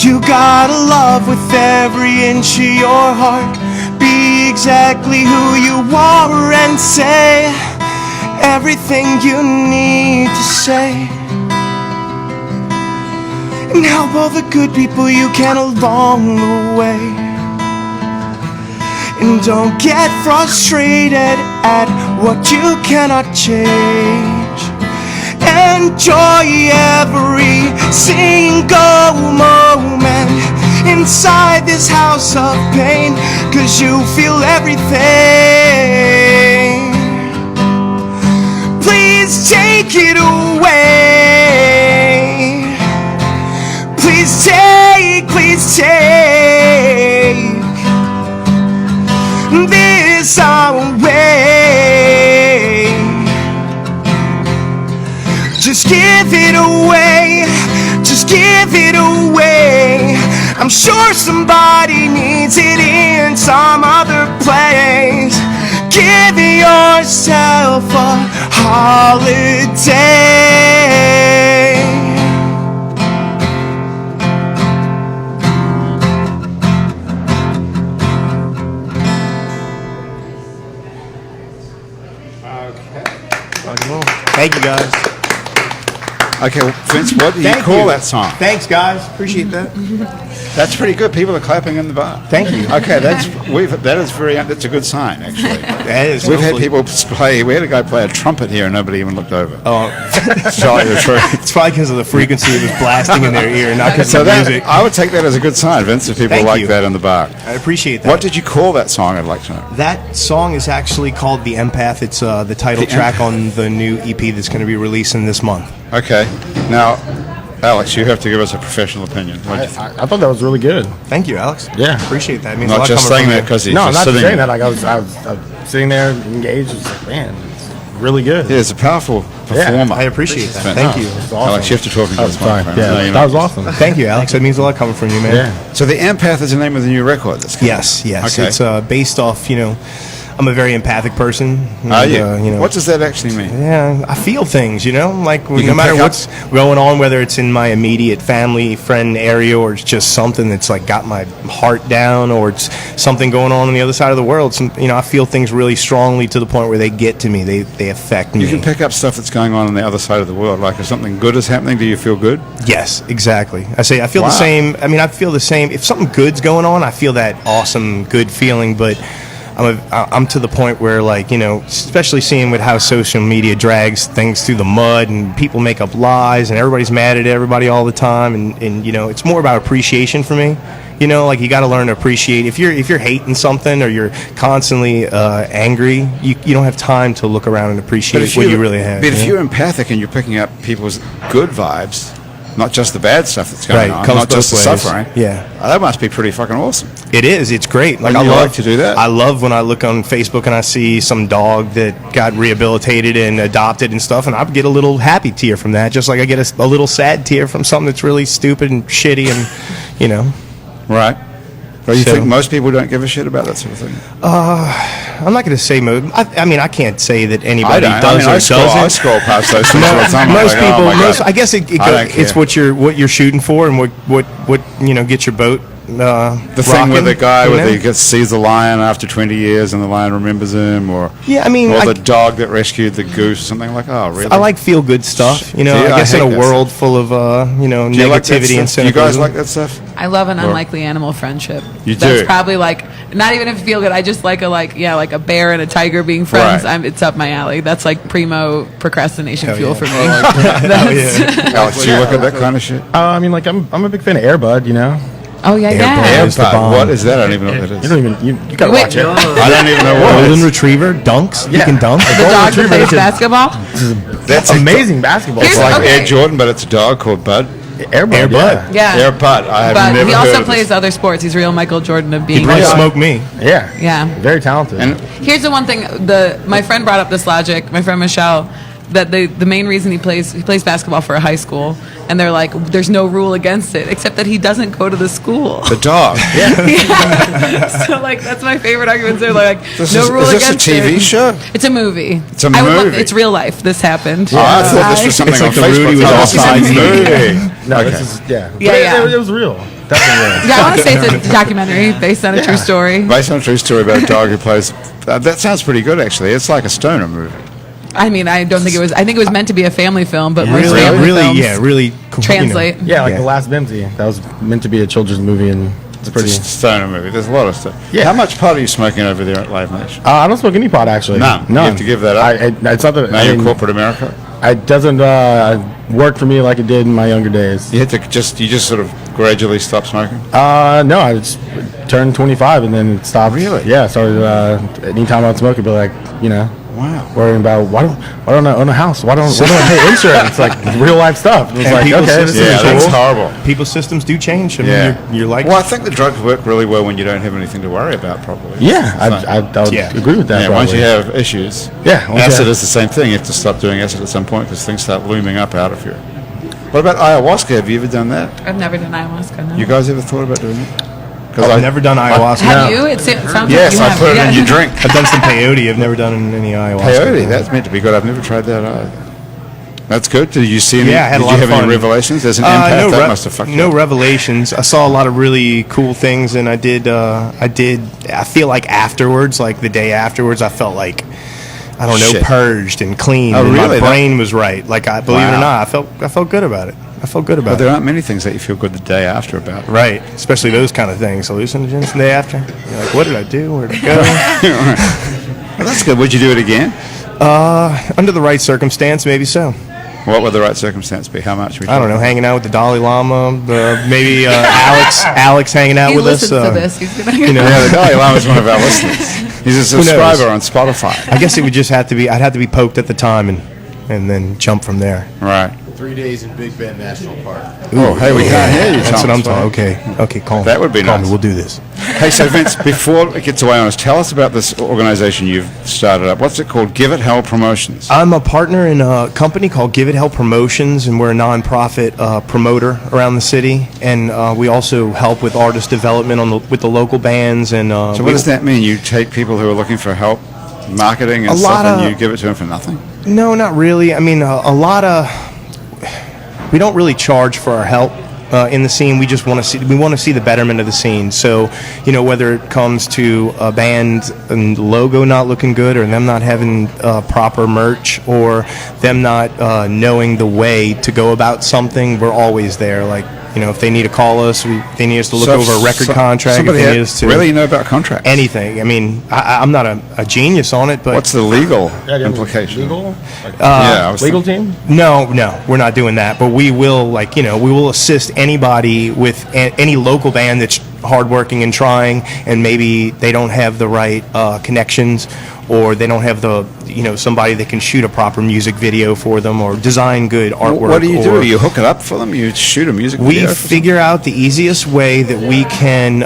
Speaker 5: You gotta love with every inch of your heart, be exactly who you are and say everything you need to say, and help all the good people you can along the way. And don't get frustrated at what you cannot change. Enjoy every single moment inside this house of pain, 'cause you feel everything. Please take it away. Please take this away. Just give it away, just give it away. I'm sure somebody needs it in some other place. Give yourself a holiday. Thank you, guys.
Speaker 1: Okay, well, Vince, what do you call that song?
Speaker 5: Thanks, guys. Appreciate that.
Speaker 1: That's pretty good. People are clapping in the bar.
Speaker 5: Thank you.
Speaker 1: Okay, that's a good sign, actually.
Speaker 5: That is.
Speaker 1: We've had people play. We had a guy play a trumpet here, and nobody even looked over.
Speaker 5: Oh,
Speaker 1: Sorry, the truth.
Speaker 5: it's probably because of the frequency it was blasting in their ear, not because
Speaker 1: So
Speaker 5: of the
Speaker 1: that,
Speaker 5: music.
Speaker 1: I would take that as a good sign, Vince, if people
Speaker 5: Thank
Speaker 1: like
Speaker 5: you.
Speaker 1: that in the bar.
Speaker 5: I appreciate that.
Speaker 1: What did you call that song? I'd like to know.
Speaker 5: That song is actually called "The Empath." It's the title
Speaker 1: The
Speaker 5: track
Speaker 1: Empath.
Speaker 5: on the new EP that's going to be releasing this month.
Speaker 1: Okay. Now, Alex, you have to give us a professional opinion.
Speaker 4: I thought that was really good.
Speaker 5: Thank you, Alex.
Speaker 4: Yeah.
Speaker 5: Appreciate that. It means a
Speaker 1: Not
Speaker 5: lot
Speaker 1: just
Speaker 5: coming
Speaker 1: saying
Speaker 5: from
Speaker 1: that
Speaker 5: you.
Speaker 1: because he's
Speaker 4: No, I'm
Speaker 1: just
Speaker 4: not
Speaker 1: sitting
Speaker 4: saying
Speaker 1: there.
Speaker 4: that. Like I was sitting there engaged. It's like, man, it's really good.
Speaker 1: Yeah, it's a powerful
Speaker 4: Yeah,
Speaker 1: performer.
Speaker 5: I appreciate that.
Speaker 1: Vince.
Speaker 5: Thank you.
Speaker 4: It's awesome.
Speaker 1: Alex, you have to talk into
Speaker 4: Oh,
Speaker 1: this
Speaker 4: sorry.
Speaker 1: microphone.
Speaker 4: Yeah,
Speaker 1: No, you're
Speaker 4: that
Speaker 1: not.
Speaker 4: was awesome.
Speaker 5: Thank you, Alex. That means a lot coming from you, man.
Speaker 4: Yeah.
Speaker 1: So the Empath is the name of the new record that's coming.
Speaker 5: Yes.
Speaker 1: Okay.
Speaker 5: It's based off, I'm a very empathic person.
Speaker 1: Are
Speaker 5: and,
Speaker 1: you? What does that actually mean?
Speaker 5: Yeah, I feel things, like no
Speaker 1: can
Speaker 5: matter
Speaker 1: pick up-
Speaker 5: what's going on, whether it's in my immediate family, friend area, or it's just something that's like got my heart down, or it's something going on the other side of the world. I feel things really strongly to the point where they get to me. They affect me.
Speaker 1: You can pick up stuff that's going on the other side of the world. Like if something good is happening, do you feel good?
Speaker 5: Yes, exactly. I feel
Speaker 1: Wow.
Speaker 5: the same. I feel the same. If something good's going on, I feel that awesome, good feeling. But I'm to the point where, especially seeing with how social media drags things through the mud and people make up lies and everybody's mad at everybody all the time. And it's more about appreciation for me. You got to learn to appreciate. If you're hating something or you're constantly angry, you don't have time to look around and appreciate what you really have.
Speaker 1: But if you're empathic and you're picking up people's good vibes, not just the bad stuff that's going on,
Speaker 5: comes
Speaker 1: not just the
Speaker 5: both ways.
Speaker 1: suffering.
Speaker 5: Yeah.
Speaker 1: That must be pretty fucking awesome.
Speaker 5: It is. It's great.
Speaker 1: Wouldn't you like to do that?
Speaker 5: I love when I look on Facebook and I see some dog that got rehabilitated and adopted and stuff, and I get a little happy tear from that, just like I get a little sad tear from something that's really stupid and shitty and,
Speaker 1: Right. Well, you
Speaker 5: So-
Speaker 1: think most people don't give a shit about that sort of thing?
Speaker 5: I'm not going to say most. I can't say that anybody
Speaker 1: I
Speaker 5: does or
Speaker 1: I
Speaker 5: doesn't.
Speaker 1: scroll past those things all the time. I'm
Speaker 5: Most
Speaker 1: like, oh
Speaker 5: people,
Speaker 1: my God.
Speaker 5: I guess
Speaker 1: don't
Speaker 5: it's
Speaker 1: care.
Speaker 5: what you're shooting for and what gets your boat.
Speaker 1: The thing
Speaker 5: rocking,
Speaker 1: with the guy where
Speaker 5: know?
Speaker 1: he sees the lion after 20 years and the lion remembers him, or
Speaker 5: Yeah,
Speaker 1: or the dog that rescued the goose, something like. Oh, really?
Speaker 5: I like feel good stuff.
Speaker 1: Do you?
Speaker 5: I guess
Speaker 1: I
Speaker 5: in a
Speaker 1: hate that
Speaker 5: world full of
Speaker 1: Do you like that
Speaker 5: negativity and
Speaker 1: stuff? Do you guys
Speaker 5: cynicism.
Speaker 1: like that stuff?
Speaker 3: I love an
Speaker 1: Or-
Speaker 3: unlikely animal friendship.
Speaker 1: You
Speaker 3: That's
Speaker 1: do?
Speaker 3: probably like not even if you feel good. I just like like a bear and a tiger being friends.
Speaker 1: Right.
Speaker 3: It's up my alley. That's like primo procrastination
Speaker 5: Hell
Speaker 3: fuel
Speaker 5: yeah.
Speaker 3: for me.
Speaker 5: yeah.
Speaker 1: Alex, do you look at that kind of shit?
Speaker 4: I mean, like I'm a big fan of Air Bud. You know,
Speaker 3: Oh yeah, yeah.
Speaker 5: Air Bud. the bomb.
Speaker 1: What is that? I don't even know what that
Speaker 4: you
Speaker 1: is.
Speaker 4: don't even you gotta
Speaker 3: Wait,
Speaker 4: watch it.
Speaker 1: I don't even know what it
Speaker 5: Golden
Speaker 1: is.
Speaker 5: Retriever dunks. You
Speaker 4: Yeah.
Speaker 5: can dunk.
Speaker 3: The
Speaker 4: Golden
Speaker 3: dog that
Speaker 4: Retriever,
Speaker 3: plays
Speaker 4: that's a-
Speaker 3: basketball.
Speaker 1: That's
Speaker 4: Amazing basketball.
Speaker 1: It's
Speaker 3: Here's-
Speaker 1: like
Speaker 3: okay.
Speaker 1: Air Jordan, but it's a dog called Bud.
Speaker 4: Air Bud.
Speaker 5: Air Bud.
Speaker 3: Yeah.
Speaker 1: Air Bud. I have
Speaker 3: But
Speaker 1: never
Speaker 3: he
Speaker 1: heard
Speaker 3: also
Speaker 1: of
Speaker 3: plays
Speaker 1: this.
Speaker 3: other sports. He's real Michael Jordan of
Speaker 5: He
Speaker 3: being.
Speaker 5: probably
Speaker 1: Really?
Speaker 5: smoked me.
Speaker 4: Yeah.
Speaker 3: Yeah.
Speaker 4: Very talented.
Speaker 1: And
Speaker 3: Here's the one thing. My friend brought up this logic. My friend Michelle, that the main reason he plays basketball for a high school, and they're like, there's no rule against it, except that he doesn't go to the school.
Speaker 1: the dog.
Speaker 3: Yeah. So like that's my favorite arguments. They're like,
Speaker 1: This
Speaker 3: no
Speaker 1: is-
Speaker 3: rule
Speaker 1: is this a
Speaker 3: against
Speaker 1: TV
Speaker 3: it.
Speaker 1: show?
Speaker 3: It's a movie.
Speaker 1: It's a
Speaker 3: I would
Speaker 1: movie.
Speaker 3: it's real life. This happened.
Speaker 1: Oh, I thought this was something
Speaker 5: It's like
Speaker 1: on
Speaker 5: the
Speaker 1: Facebook.
Speaker 5: Rudy was
Speaker 1: Oh,
Speaker 5: all
Speaker 1: this is a
Speaker 5: sides
Speaker 1: movie.
Speaker 4: no,
Speaker 1: Okay.
Speaker 4: this is
Speaker 3: Yeah,
Speaker 4: But
Speaker 3: yeah.
Speaker 4: It was real. Definitely real.
Speaker 3: Yeah, I want to say it's a documentary based on a true story.
Speaker 1: Based on a true story about a dog who plays. That sounds pretty good, actually. It's like a stoner movie.
Speaker 3: I mean, I don't think it was. I think it was meant to be a family film, but most
Speaker 5: Really,
Speaker 3: family
Speaker 5: really,
Speaker 3: films
Speaker 5: yeah, really. Cool,
Speaker 3: translate.
Speaker 4: Yeah, like
Speaker 5: Yeah.
Speaker 4: The Last Mimsy. That was meant to be a children's movie, and it's pretty.
Speaker 1: It's a stoner movie. There's a lot of stuff.
Speaker 4: Yeah.
Speaker 1: How much pot are you smoking over there at Live Nation?
Speaker 4: I don't smoke any pot actually.
Speaker 1: None. You have to give that up?
Speaker 4: It's not that.
Speaker 1: Now you're corporate America.
Speaker 4: It doesn't work for me like it did in my younger days.
Speaker 1: You just sort of gradually stop smoking.
Speaker 4: No, I just turned 25 and then it stopped.
Speaker 1: Really?
Speaker 4: Yeah, I started. Anytime I'd smoke, it'd be like,
Speaker 1: Wow.
Speaker 4: worrying about why don't I own a house? Why don't I pay insurance? Like real life stuff. It was
Speaker 5: And
Speaker 4: like,
Speaker 5: people's
Speaker 4: okay, this
Speaker 5: systems
Speaker 1: Yeah,
Speaker 4: is
Speaker 1: that's
Speaker 4: cool.
Speaker 1: horrible.
Speaker 5: People's systems do change. I mean,
Speaker 1: Yeah.
Speaker 5: you're like.
Speaker 1: Well, I think the drugs work really well when you don't have anything to worry about, probably.
Speaker 4: Yeah,
Speaker 1: So-
Speaker 4: I would
Speaker 5: Yeah.
Speaker 4: agree with that.
Speaker 1: yeah, once
Speaker 4: probably.
Speaker 1: you have issues.
Speaker 4: Yeah, once you
Speaker 1: Acid
Speaker 4: have-
Speaker 1: is the same thing. You have to stop doing acid at some point because things start looming up out of you. What about ayahuasca? Have you ever done that?
Speaker 3: I've never done ayahuasca. No.
Speaker 1: You guys ever thought about doing it?
Speaker 5: I've never done ayahuasca.
Speaker 3: Have you? It sounds
Speaker 1: Yes,
Speaker 3: like you
Speaker 1: I
Speaker 3: have.
Speaker 1: put it
Speaker 3: Yeah.
Speaker 1: in your drink.
Speaker 5: I've done some peyote. I've never done any ayahuasca.
Speaker 1: Peyote, that's meant to be good. I've never tried that either. That's good. Did you see any?
Speaker 5: Yeah, I had a
Speaker 1: did
Speaker 5: lot
Speaker 1: you
Speaker 5: of
Speaker 1: have
Speaker 5: fun.
Speaker 1: any revelations? As an empath,
Speaker 5: no,
Speaker 1: that must have fucked you
Speaker 5: no
Speaker 1: up.
Speaker 5: revelations. I saw a lot of really cool things, and I feel like afterwards, like the day afterwards, I felt like, I don't know,
Speaker 1: Shit.
Speaker 5: purged and clean.
Speaker 1: Oh,
Speaker 5: and
Speaker 1: really?
Speaker 5: My brain was right. Like, I believe it
Speaker 1: Wow.
Speaker 5: or not, I felt good about it. I felt good
Speaker 1: But
Speaker 5: about
Speaker 1: there
Speaker 5: it.
Speaker 1: aren't many things that you feel good the day after about.
Speaker 5: Right, especially those kind of things. Hallucinogens the day after. You're like, what did I do? Where'd it go?
Speaker 1: Well, that's good. Would you do it again?
Speaker 5: Under the right circumstance, maybe so.
Speaker 1: What would the right circumstance be? How much? Would you
Speaker 5: I don't know, hanging out with the Dalai Lama, maybe Alex hanging out
Speaker 3: He
Speaker 5: with us.
Speaker 3: listens to this. He's gonna.
Speaker 5: you know.
Speaker 1: Yeah, the Dalai Lama is one of our listeners. He's a
Speaker 5: knows?
Speaker 1: subscriber on Spotify.
Speaker 5: I guess it would just have to be. I'd have to be poked at the time and then jump from there.
Speaker 1: Right.
Speaker 6: 3 days in Big Bend National Park.
Speaker 1: Oh, hey, we can't hear you,
Speaker 5: That's what I'm
Speaker 1: Thomas.
Speaker 5: talking. Okay, calm.
Speaker 1: That would be
Speaker 5: calm.
Speaker 1: nice.
Speaker 5: We'll do this.
Speaker 1: Hey, so Vince, before it gets away on us, tell us about this organization you've started up. What's it called? Give It Hell Promotions.
Speaker 5: I'm a partner in a company called Give It Hell Promotions, and we're a nonprofit promoter around the city. And we also help with artist development with the local bands. And
Speaker 1: So what does that mean? You take people who are looking for help, marketing and
Speaker 5: A
Speaker 1: stuff,
Speaker 5: lot
Speaker 1: and
Speaker 5: of-
Speaker 1: you give it to them for nothing?
Speaker 5: No, not really. I mean, a lot of. We don't really charge for our help in the scene. We just want to see the betterment of the scene. So, whether it comes to a band and logo not looking good, or them not having proper merch, or them not knowing the way to go about something, we're always there. Like, if they need to call us, they need us to look over a record contract. If
Speaker 1: Somebody
Speaker 5: they need us to
Speaker 1: really know about contracts.
Speaker 5: anything. I mean, I'm not a genius on it, but
Speaker 1: What's the legal
Speaker 4: Yeah,
Speaker 1: implication?
Speaker 4: Legal?
Speaker 1: Yeah, I was
Speaker 4: Legal
Speaker 1: thinking-
Speaker 4: team?
Speaker 5: No, we're not doing that. But we will, we will assist anybody with any local band that's hardworking and trying, and maybe they don't have the right connections, or they don't have the, somebody that can shoot a proper music video for them, or design good artwork.
Speaker 1: What do you do?
Speaker 5: or-
Speaker 1: You hook it up for them? You shoot a music
Speaker 5: we
Speaker 1: video? for them?
Speaker 5: figure out the easiest way that we can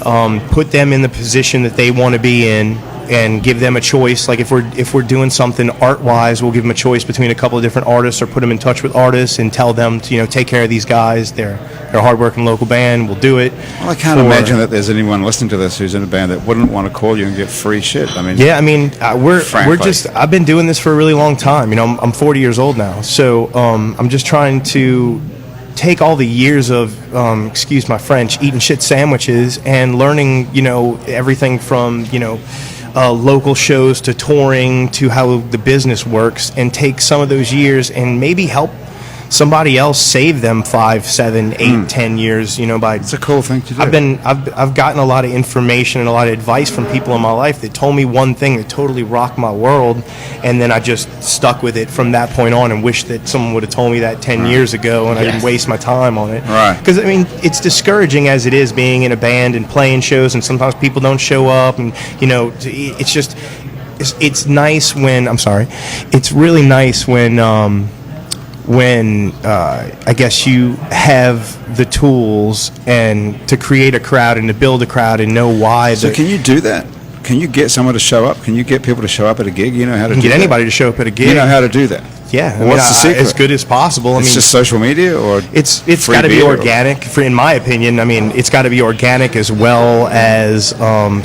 Speaker 5: put them in the position that they want to be in, and give them a choice. Like if we're doing something art wise, we'll give them a choice between a couple of different artists, or put them in touch with artists and tell them to take care of these guys. They're a hardworking local band. We'll do it.
Speaker 1: Well, I can't
Speaker 5: for-
Speaker 1: imagine that there's anyone listening to this who's in a band that wouldn't want to call you and get free shit. I mean,
Speaker 5: Yeah, I mean, we're
Speaker 1: Frankly.
Speaker 5: just. I've been doing this for a really long time. I'm 40 years old now, so I'm just trying to take all the years of, excuse my French, eating shit sandwiches and learning, everything from, local shows to touring to how the business works, and take some of those years and maybe help somebody else saved them 5, 7, 8, 10 years, by
Speaker 1: It's a cool thing to do.
Speaker 5: I've gotten a lot of information and a lot of advice from people in my life that told me one thing that totally rocked my world, and then I just stuck with it from that point on and wish that someone would have told me that 10 years ago and I didn't waste my time on it.
Speaker 1: Right.
Speaker 5: Because, it's discouraging as it is being in a band and playing shows, and sometimes people don't show up, and, it's just, it's nice when, it's really nice when I guess you have the tools and to create a crowd and to build a crowd and know why.
Speaker 1: So can you do that? Can you get someone to show up? Can you get people to show up at a gig? You know how to do
Speaker 5: get
Speaker 1: that?
Speaker 5: anybody to show up at a gig.
Speaker 1: You know how to do that?
Speaker 5: Yeah.
Speaker 1: What's the secret?
Speaker 5: As good as possible.
Speaker 1: It's just social media, or
Speaker 5: it's got to be organic. In my opinion, it's got to be organic as well as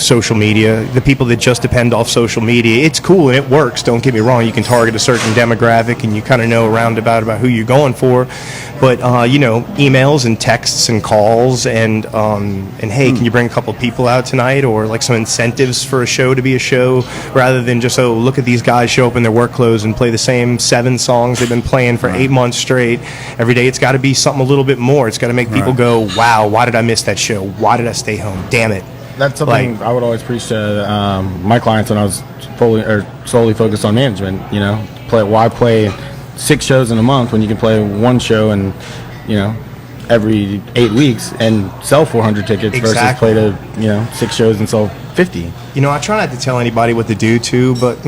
Speaker 5: social media. The people that just depend off social media, it's cool and it works. Don't get me wrong. You can target a certain demographic and you kind of know about who you're going for. But emails and texts and calls and hey, can you bring a couple of people out tonight, or like some incentives for a show to be a show, rather than just look at these guys show up in their work clothes and play the same 7 songs they've been playing for 8 months straight every day. It's got to be something a little bit more. It's got to make people go, wow, why did I miss that show? Why did I stay home? Damn it.
Speaker 4: That's something I would always preach to my clients when I was solely focused on management. Why play 6 shows in a month when you can play 1 show and every 8 weeks and sell 400 tickets versus play to 6 shows and sell 50.
Speaker 5: I try not to tell anybody what to do too, but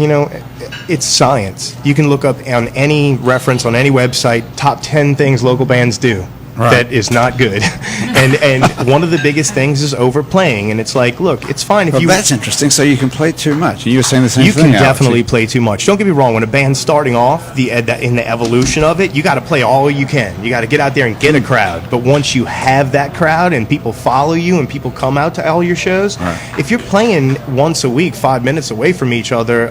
Speaker 5: it's science. You can look up on any reference on any website top 10 things local bands do. Right. That is not good. and one of the biggest things is overplaying. And it's like, look, it's fine if you...
Speaker 1: That's interesting. So you can play too much. And you were saying the same thing.
Speaker 5: You can definitely play too much. Don't get me wrong. When a band's starting off, in the evolution of it, you got to play all you can. You got to get out there and get a crowd. But once you have that crowd and people follow you and people come out to all your shows, if you're playing once a week, 5 minutes away from each other,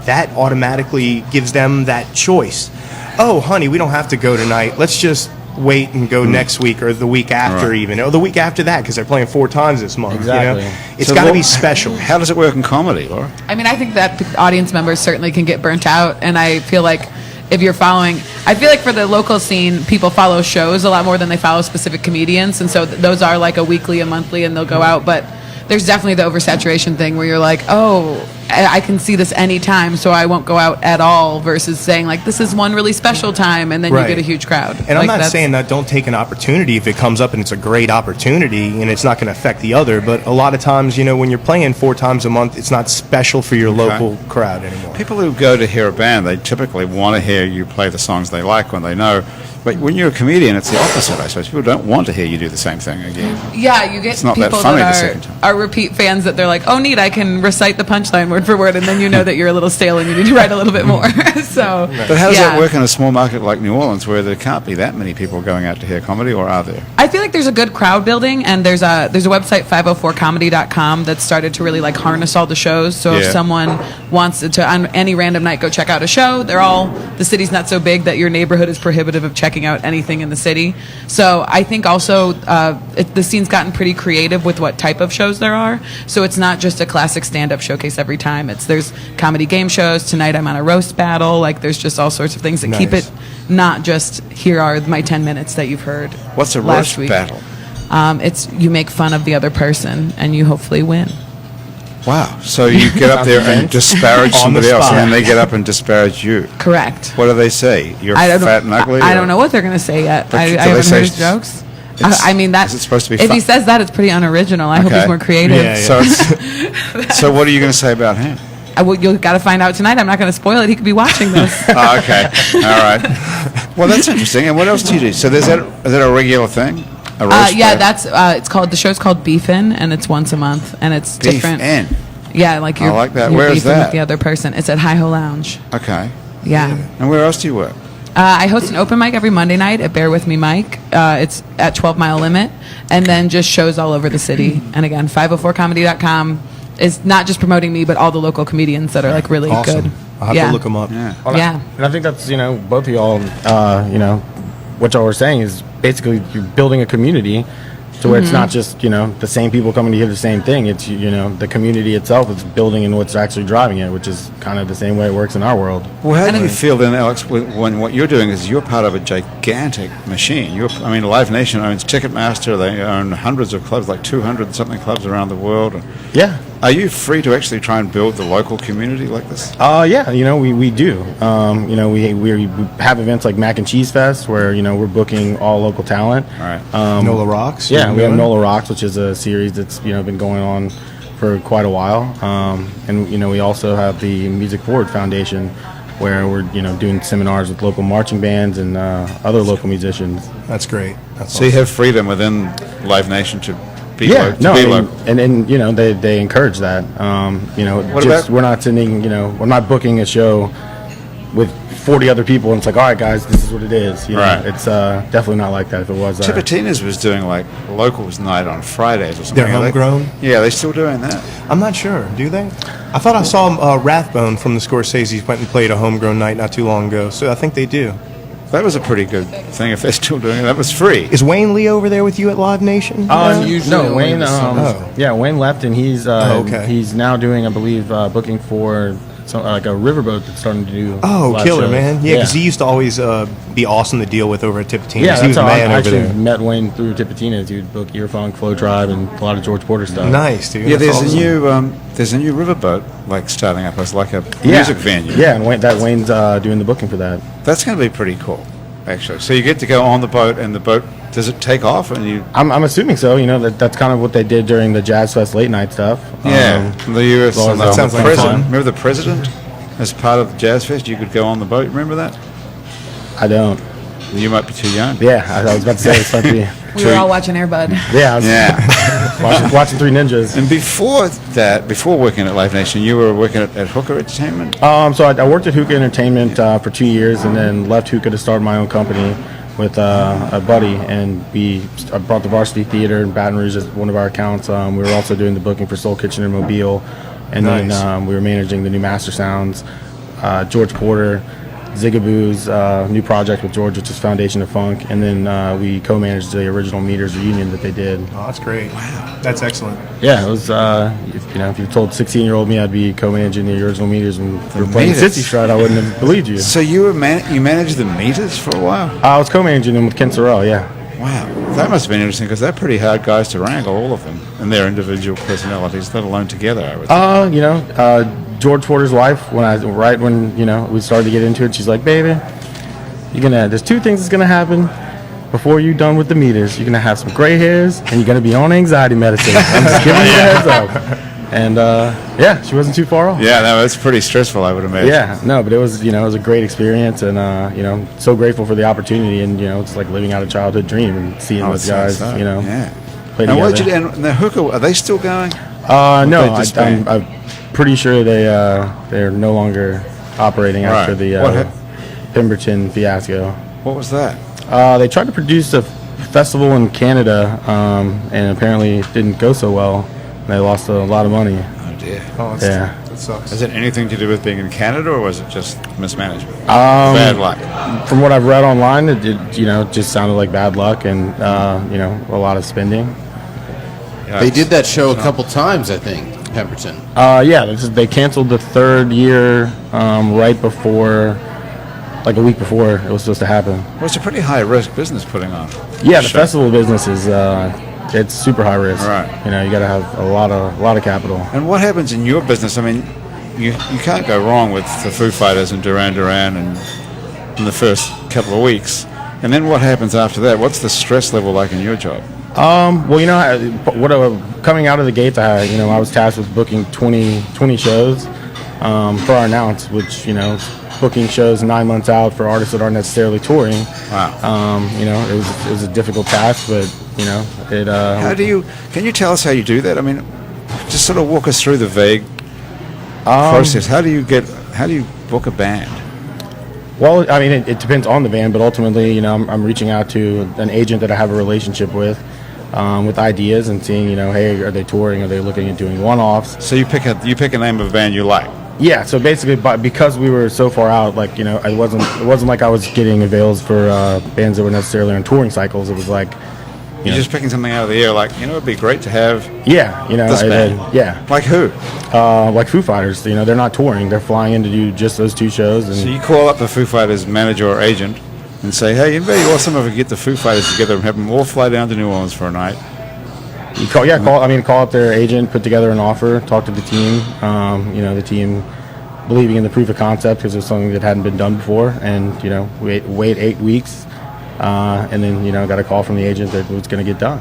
Speaker 5: that automatically gives them that choice. Oh, honey, we don't have to go tonight. Let's just wait and go next week or the week after even, or the week after that, because they're playing 4 times this month.
Speaker 4: Exactly.
Speaker 5: It's got to be special.
Speaker 1: How does it work in comedy, Laura?
Speaker 3: I think that audience members certainly can get burnt out, and I feel like if you're following, I feel like for the local scene, people follow shows a lot more than they follow specific comedians, and so those are like a weekly, a monthly, and they'll go out, but there's definitely the oversaturation thing where you're like, oh, I can see this anytime, so I won't go out at all, versus saying, like, this is one really special time, and then you get a huge crowd.
Speaker 5: And I'm not saying that don't take an opportunity if it comes up and it's a great opportunity and it's not going to affect the other, but a lot of times, when you're playing 4 times a month, it's not special for your local crowd anymore.
Speaker 1: People who go to hear a band, they typically want to hear you play the songs they like when they know. But when you're a comedian, it's the opposite, I suppose. People don't want to hear you do the same thing again.
Speaker 3: Yeah, you get
Speaker 1: it's not
Speaker 3: people
Speaker 1: that funny
Speaker 3: that are repeat fans that they're like, oh, neat, I can recite the punchline word for word, and then you know that you're a little stale and you need to write a little bit more. So,
Speaker 1: but how does that work in a small market like New Orleans, where there can't be that many people going out to hear comedy, or are there?
Speaker 3: I feel like there's a good crowd building, and there's a website, 504comedy.com, that started to really like harness all the shows. So if someone wants to on any random night go check out a show, the city's not so big that your neighborhood is prohibitive of checking out anything in the city. So I think also the scene's gotten pretty creative with what type of shows there are. So it's not just a classic stand-up showcase every time. There's comedy game shows. Tonight I'm on a roast battle. Like, there's just all sorts of things that keep it not just, here are my 10 minutes that you've heard.
Speaker 1: What's a roast battle?
Speaker 3: It's you make fun of the other person and you hopefully win.
Speaker 1: Wow. So you get up there and disparage somebody else, and then they get up and disparage you.
Speaker 3: Correct.
Speaker 1: What do they say? You're fat and ugly?
Speaker 3: I don't know what they're going to say yet. I haven't heard his jokes.
Speaker 1: Is it supposed to be
Speaker 3: if
Speaker 1: fun?
Speaker 3: he says that, it's pretty unoriginal. I hope he's more creative.
Speaker 1: Yeah. So what are you going to say about him?
Speaker 3: You've got to find out tonight. I'm not going to spoil it. He could be watching this.
Speaker 1: Oh, okay. All right. Well, that's interesting. And what else do you do? So is that a regular thing?
Speaker 3: The show's called Beefin', and it's once a month, and it's different.
Speaker 1: Beefin'.
Speaker 3: Yeah, like
Speaker 1: I like that.
Speaker 3: You're
Speaker 1: Where is
Speaker 3: beefing
Speaker 1: that?
Speaker 3: with the other person. It's at Hi-Ho Lounge.
Speaker 1: Okay.
Speaker 3: Yeah.
Speaker 1: And where else do you work?
Speaker 3: I host an open mic every Monday night at Bear With Me Mike. It's at 12 Mile Limit, and then just shows all over the city. And again, 504comedy.com is not just promoting me, but all the local comedians that are like really good.
Speaker 5: I'll have to look them up.
Speaker 3: Yeah.
Speaker 4: And I think that's, both of y'all, what y'all were saying is basically you're building a community to where it's not just, the same people coming to hear the same thing. It's, the community itself is building and what's actually driving it, which is kind of the same way it works in our world.
Speaker 1: Well, how do you feel then, Alex, when what you're doing is you're part of a gigantic machine? Live Nation owns Ticketmaster. They own hundreds of clubs, like 200-something clubs around the world.
Speaker 4: Yeah.
Speaker 1: Are you free to actually try and build the local community like this?
Speaker 4: Yeah, we do. We have events like Mac and Cheese Fest where, we're booking all local talent.
Speaker 1: All right.
Speaker 5: NOLA Rocks?
Speaker 4: Yeah, we have NOLA Rocks, which is a series that's, been going on for quite a while. And, we also have the Music Forward Foundation where we're, doing seminars with local marching bands and other local musicians.
Speaker 5: That's great. That's
Speaker 1: So you have freedom within Live Nation to be
Speaker 4: local. And they encourage that. We're not sending, we're not booking a show with 40 other people and it's like, all right, guys, this is what it is.
Speaker 1: Right.
Speaker 4: It's definitely not like that. If it was,
Speaker 1: Tipitina's was doing like locals night on Fridays or something.
Speaker 5: They're homegrown?
Speaker 1: Yeah, they're still doing that.
Speaker 5: I'm not sure. Do they? I thought I saw Rathbone from the Scorsese's went and played a homegrown night not too long ago. So I think they do.
Speaker 1: That was a pretty good thing if they're still doing it. That was free.
Speaker 5: Is Wayne Lee over there with you at Live Nation?
Speaker 4: No, Wayne. Wayne left, and he's
Speaker 5: okay.
Speaker 4: He's now doing, I believe, booking for like a riverboat that's starting to do.
Speaker 5: Oh, killer,
Speaker 4: shows.
Speaker 5: man! Yeah, because he used to always be awesome to deal with over at Tipitina's.
Speaker 4: Yeah,
Speaker 5: he was
Speaker 4: that's
Speaker 5: the
Speaker 4: how
Speaker 5: man
Speaker 4: I
Speaker 5: over
Speaker 4: actually
Speaker 5: there.
Speaker 4: met Wayne through Tipitina's. He would book Earfunk, Flow Tribe, and a lot of George Porter stuff.
Speaker 5: Nice, dude.
Speaker 1: Yeah,
Speaker 5: That's
Speaker 1: there's
Speaker 5: awesome.
Speaker 1: there's a new riverboat like starting up as like a music venue.
Speaker 4: Yeah, and Wayne's doing the booking for that.
Speaker 1: That's going to be pretty cool, actually. So you get to go on the boat, and the boat, does it take off? And you?
Speaker 4: I'm assuming so. That's kind of what they did during the Jazz Fest late night stuff.
Speaker 1: Yeah, the U.S.
Speaker 4: well,
Speaker 1: and
Speaker 4: that
Speaker 5: sounds
Speaker 1: the
Speaker 5: like
Speaker 1: president.
Speaker 5: fun.
Speaker 1: Remember the president? As part of the Jazz Fest, you could go on the boat. Remember that?
Speaker 4: I don't.
Speaker 1: You might be too young.
Speaker 4: Yeah, I was about to say it's like
Speaker 3: We were all watching Air Bud.
Speaker 4: Yeah, I was
Speaker 1: Yeah.
Speaker 4: watching Three Ninjas.
Speaker 1: And before that, before working at Live Nation, you were working at Hooker Entertainment?
Speaker 4: So I worked at Hookah Entertainment for 2 years, and then left Hookah to start my own company with a buddy, and I brought the Varsity Theater in Baton Rouge as one of our accounts. We were also doing the booking for Soul Kitchen in Mobile, and
Speaker 5: Nice.
Speaker 4: then we were managing the new Master Sounds, George Porter, Zigaboo's new project with George, which is Foundation of Funk, and then we co-managed the original Meters reunion that they did.
Speaker 5: Oh, that's great. Wow, that's excellent.
Speaker 4: Yeah, it was. If you told 16-year-old me I'd be co-managing the original Meters and we were playing
Speaker 1: Meters?
Speaker 4: City Stride, I wouldn't have believed you.
Speaker 1: So you were you managed the Meters for a while?
Speaker 4: I was co-managing them with Ken Sorrell. Yeah.
Speaker 1: Wow, that must have been interesting because they're pretty hard guys to wrangle, all of them, and their individual personalities, let alone together. I would think.
Speaker 4: George Porter's wife, when we started to get into it, she's like, "Baby, there's two things that's gonna happen before you're done with the Meters. You're gonna have some gray hairs, and you're gonna be on anxiety medicine. I'm just giving you the heads up." And she wasn't too far off.
Speaker 1: Yeah, no, it's pretty stressful, I would imagine.
Speaker 4: Yeah, no, but it was a great experience, and so grateful for the opportunity, and it's like living out a childhood dream and seeing
Speaker 1: Oh,
Speaker 4: those
Speaker 1: it
Speaker 4: guys,
Speaker 1: sounds so. Yeah.
Speaker 4: play
Speaker 1: And what
Speaker 4: together.
Speaker 1: did you? And the Hooker, are they still going?
Speaker 4: No,
Speaker 1: they disband?
Speaker 4: I'm pretty sure they're no longer operating after
Speaker 1: Right.
Speaker 4: the
Speaker 1: What
Speaker 4: Pemberton fiasco.
Speaker 1: What was that?
Speaker 4: They tried to produce a festival in Canada, and apparently it didn't go so well. They lost a lot of money.
Speaker 1: Oh dear.
Speaker 5: Oh,
Speaker 4: Yeah.
Speaker 5: that sucks.
Speaker 1: Is it anything to do with being in Canada, or was it just mismanagement? Bad luck.
Speaker 4: From what I've read online, it just sounded like bad luck and a lot of spending.
Speaker 6: They did that show a couple times, I think, Pemberton.
Speaker 4: They canceled the third year right before, like a week before it was supposed to happen.
Speaker 1: Well, it's a pretty high risk business putting on.
Speaker 4: Yeah, the
Speaker 1: Sure.
Speaker 4: festival business is it's super high risk.
Speaker 1: Right.
Speaker 4: You got to have a lot of capital.
Speaker 1: And what happens in your business? I mean, you can't go wrong with the Foo Fighters and Duran Duran and in the first couple of weeks. And then what happens after that? What's the stress level like in your job?
Speaker 4: Coming out of the gates, I was tasked with booking 20 shows for our announce, which booking shows 9 months out for artists that aren't necessarily touring.
Speaker 1: Wow.
Speaker 4: It was a difficult task, but it.
Speaker 1: Can you tell us how you do that? I mean, just sort of walk us through the vague process. How do you book a band?
Speaker 4: Well, I mean, it depends on the band, but ultimately, I'm reaching out to an agent that I have a relationship with ideas and seeing, hey, are they touring? Are they looking at doing one-offs?
Speaker 1: So you pick a name of a band you like.
Speaker 4: Yeah. So basically, because we were so far out, like it wasn't like I was getting avails for bands that were necessarily on touring cycles. It was like,
Speaker 1: You're just picking something out of the air, like, it'd be great to have this band. Like who?
Speaker 4: Like Foo Fighters. They're not touring; they're flying in to do just those 2 shows. And
Speaker 1: So you call up the Foo Fighters manager or agent and say, "Hey, it'd be awesome if we could get the Foo Fighters together and have them all fly down to New Orleans for a night."
Speaker 4: you call up their agent, put together an offer, talk to the team. The team believing in the proof of concept because it was something that hadn't been done before, and wait 8 weeks. And then, got a call from the agent that it was going to get done.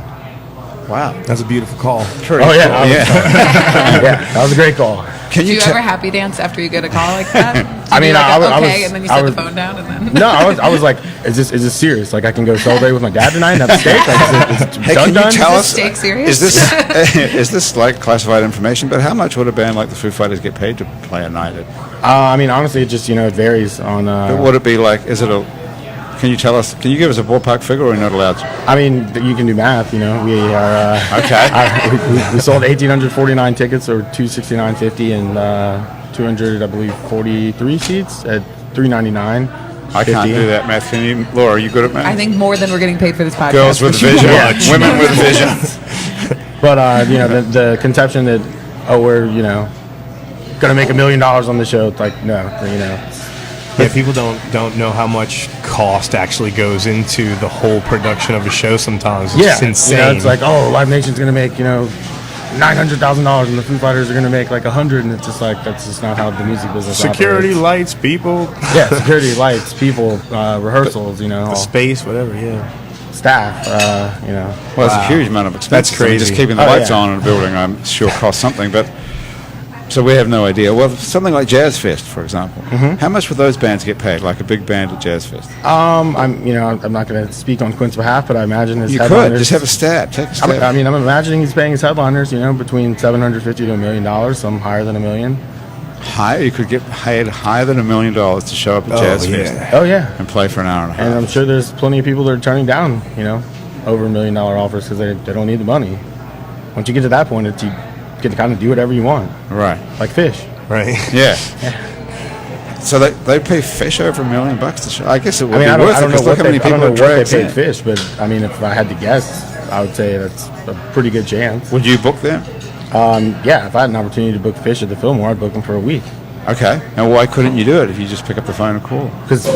Speaker 1: Wow.
Speaker 5: That's a beautiful call.
Speaker 4: That was a great call.
Speaker 3: Do you ever happy dance after you get a call like that?
Speaker 4: I mean, I was,
Speaker 3: and then you set the phone down, and then
Speaker 4: no, I was like, is this serious? Like, I can go celebrate with my dad tonight and have a steak? Like, is it
Speaker 1: Hey, can you tell us?
Speaker 3: steak serious?
Speaker 1: Is this like classified information? But how much would a band like the Foo Fighters get paid to play a night at?
Speaker 4: Honestly, it just it varies on.
Speaker 1: But would it be like? Is it a? Can you tell us? Can you give us a ballpark figure, or are you not allowed to?
Speaker 4: I mean, you can do math. We are
Speaker 1: okay.
Speaker 4: We sold 1,849 tickets, or $269.50, and 200, I believe, 43 seats at $399.
Speaker 1: I can't do that math. Can you, Laura? Are you good at math?
Speaker 3: I think more than we're getting paid for this podcast.
Speaker 1: Girls with vision, women with vision.
Speaker 4: But the conception that we're going to make $1 million on the show, it's like no,
Speaker 5: Yeah, people don't know how much cost actually goes into the whole production of a show sometimes. It's just insane.
Speaker 4: It's like, Live Nation's going to make, $900,000 and the Foo Fighters are going to make like 100, and it's just like, that's just not how the music business
Speaker 5: security,
Speaker 4: operates.
Speaker 5: lights, people.
Speaker 4: Yeah, security, lights, people, rehearsals,
Speaker 5: space, whatever,
Speaker 4: staff,
Speaker 1: Well, it's a huge amount of expense.
Speaker 5: That's crazy.
Speaker 1: Just keeping the lights on in a building, I'm sure, costs something, but... So we have no idea. Well, something like Jazz Fest, for example. How much would those bands get paid, like a big band at Jazz Fest?
Speaker 4: I'm not going to speak on Quint's behalf, but I imagine his
Speaker 1: You
Speaker 4: headliners...
Speaker 1: could. Just have a stat. Take a stat.
Speaker 4: I'm imagining he's paying his headliners, between $750,000 to $1 million, some higher than $1 million.
Speaker 1: Higher? You could get paid higher than $1 million to show up at Jazz Fest
Speaker 4: Oh, yeah.
Speaker 1: and play for an hour and a half.
Speaker 4: And I'm sure there's plenty of people that are turning down, over $1 million offers because they don't need the money. Once you get to that point, you get to kind of do whatever you want.
Speaker 1: Right.
Speaker 4: Like Fish.
Speaker 5: Right.
Speaker 1: Yeah. So they pay Fish over $1 million to show. I guess it would be worth it because look how many people
Speaker 4: they paid Fish, but if I had to guess, I would say that's a pretty good chance.
Speaker 1: Would you book them?
Speaker 4: Yeah, if I had an opportunity to book Fish at the Fillmore, I'd book them for a week.
Speaker 1: Okay. And why couldn't you do it if you just pick up the phone and call?
Speaker 4: Because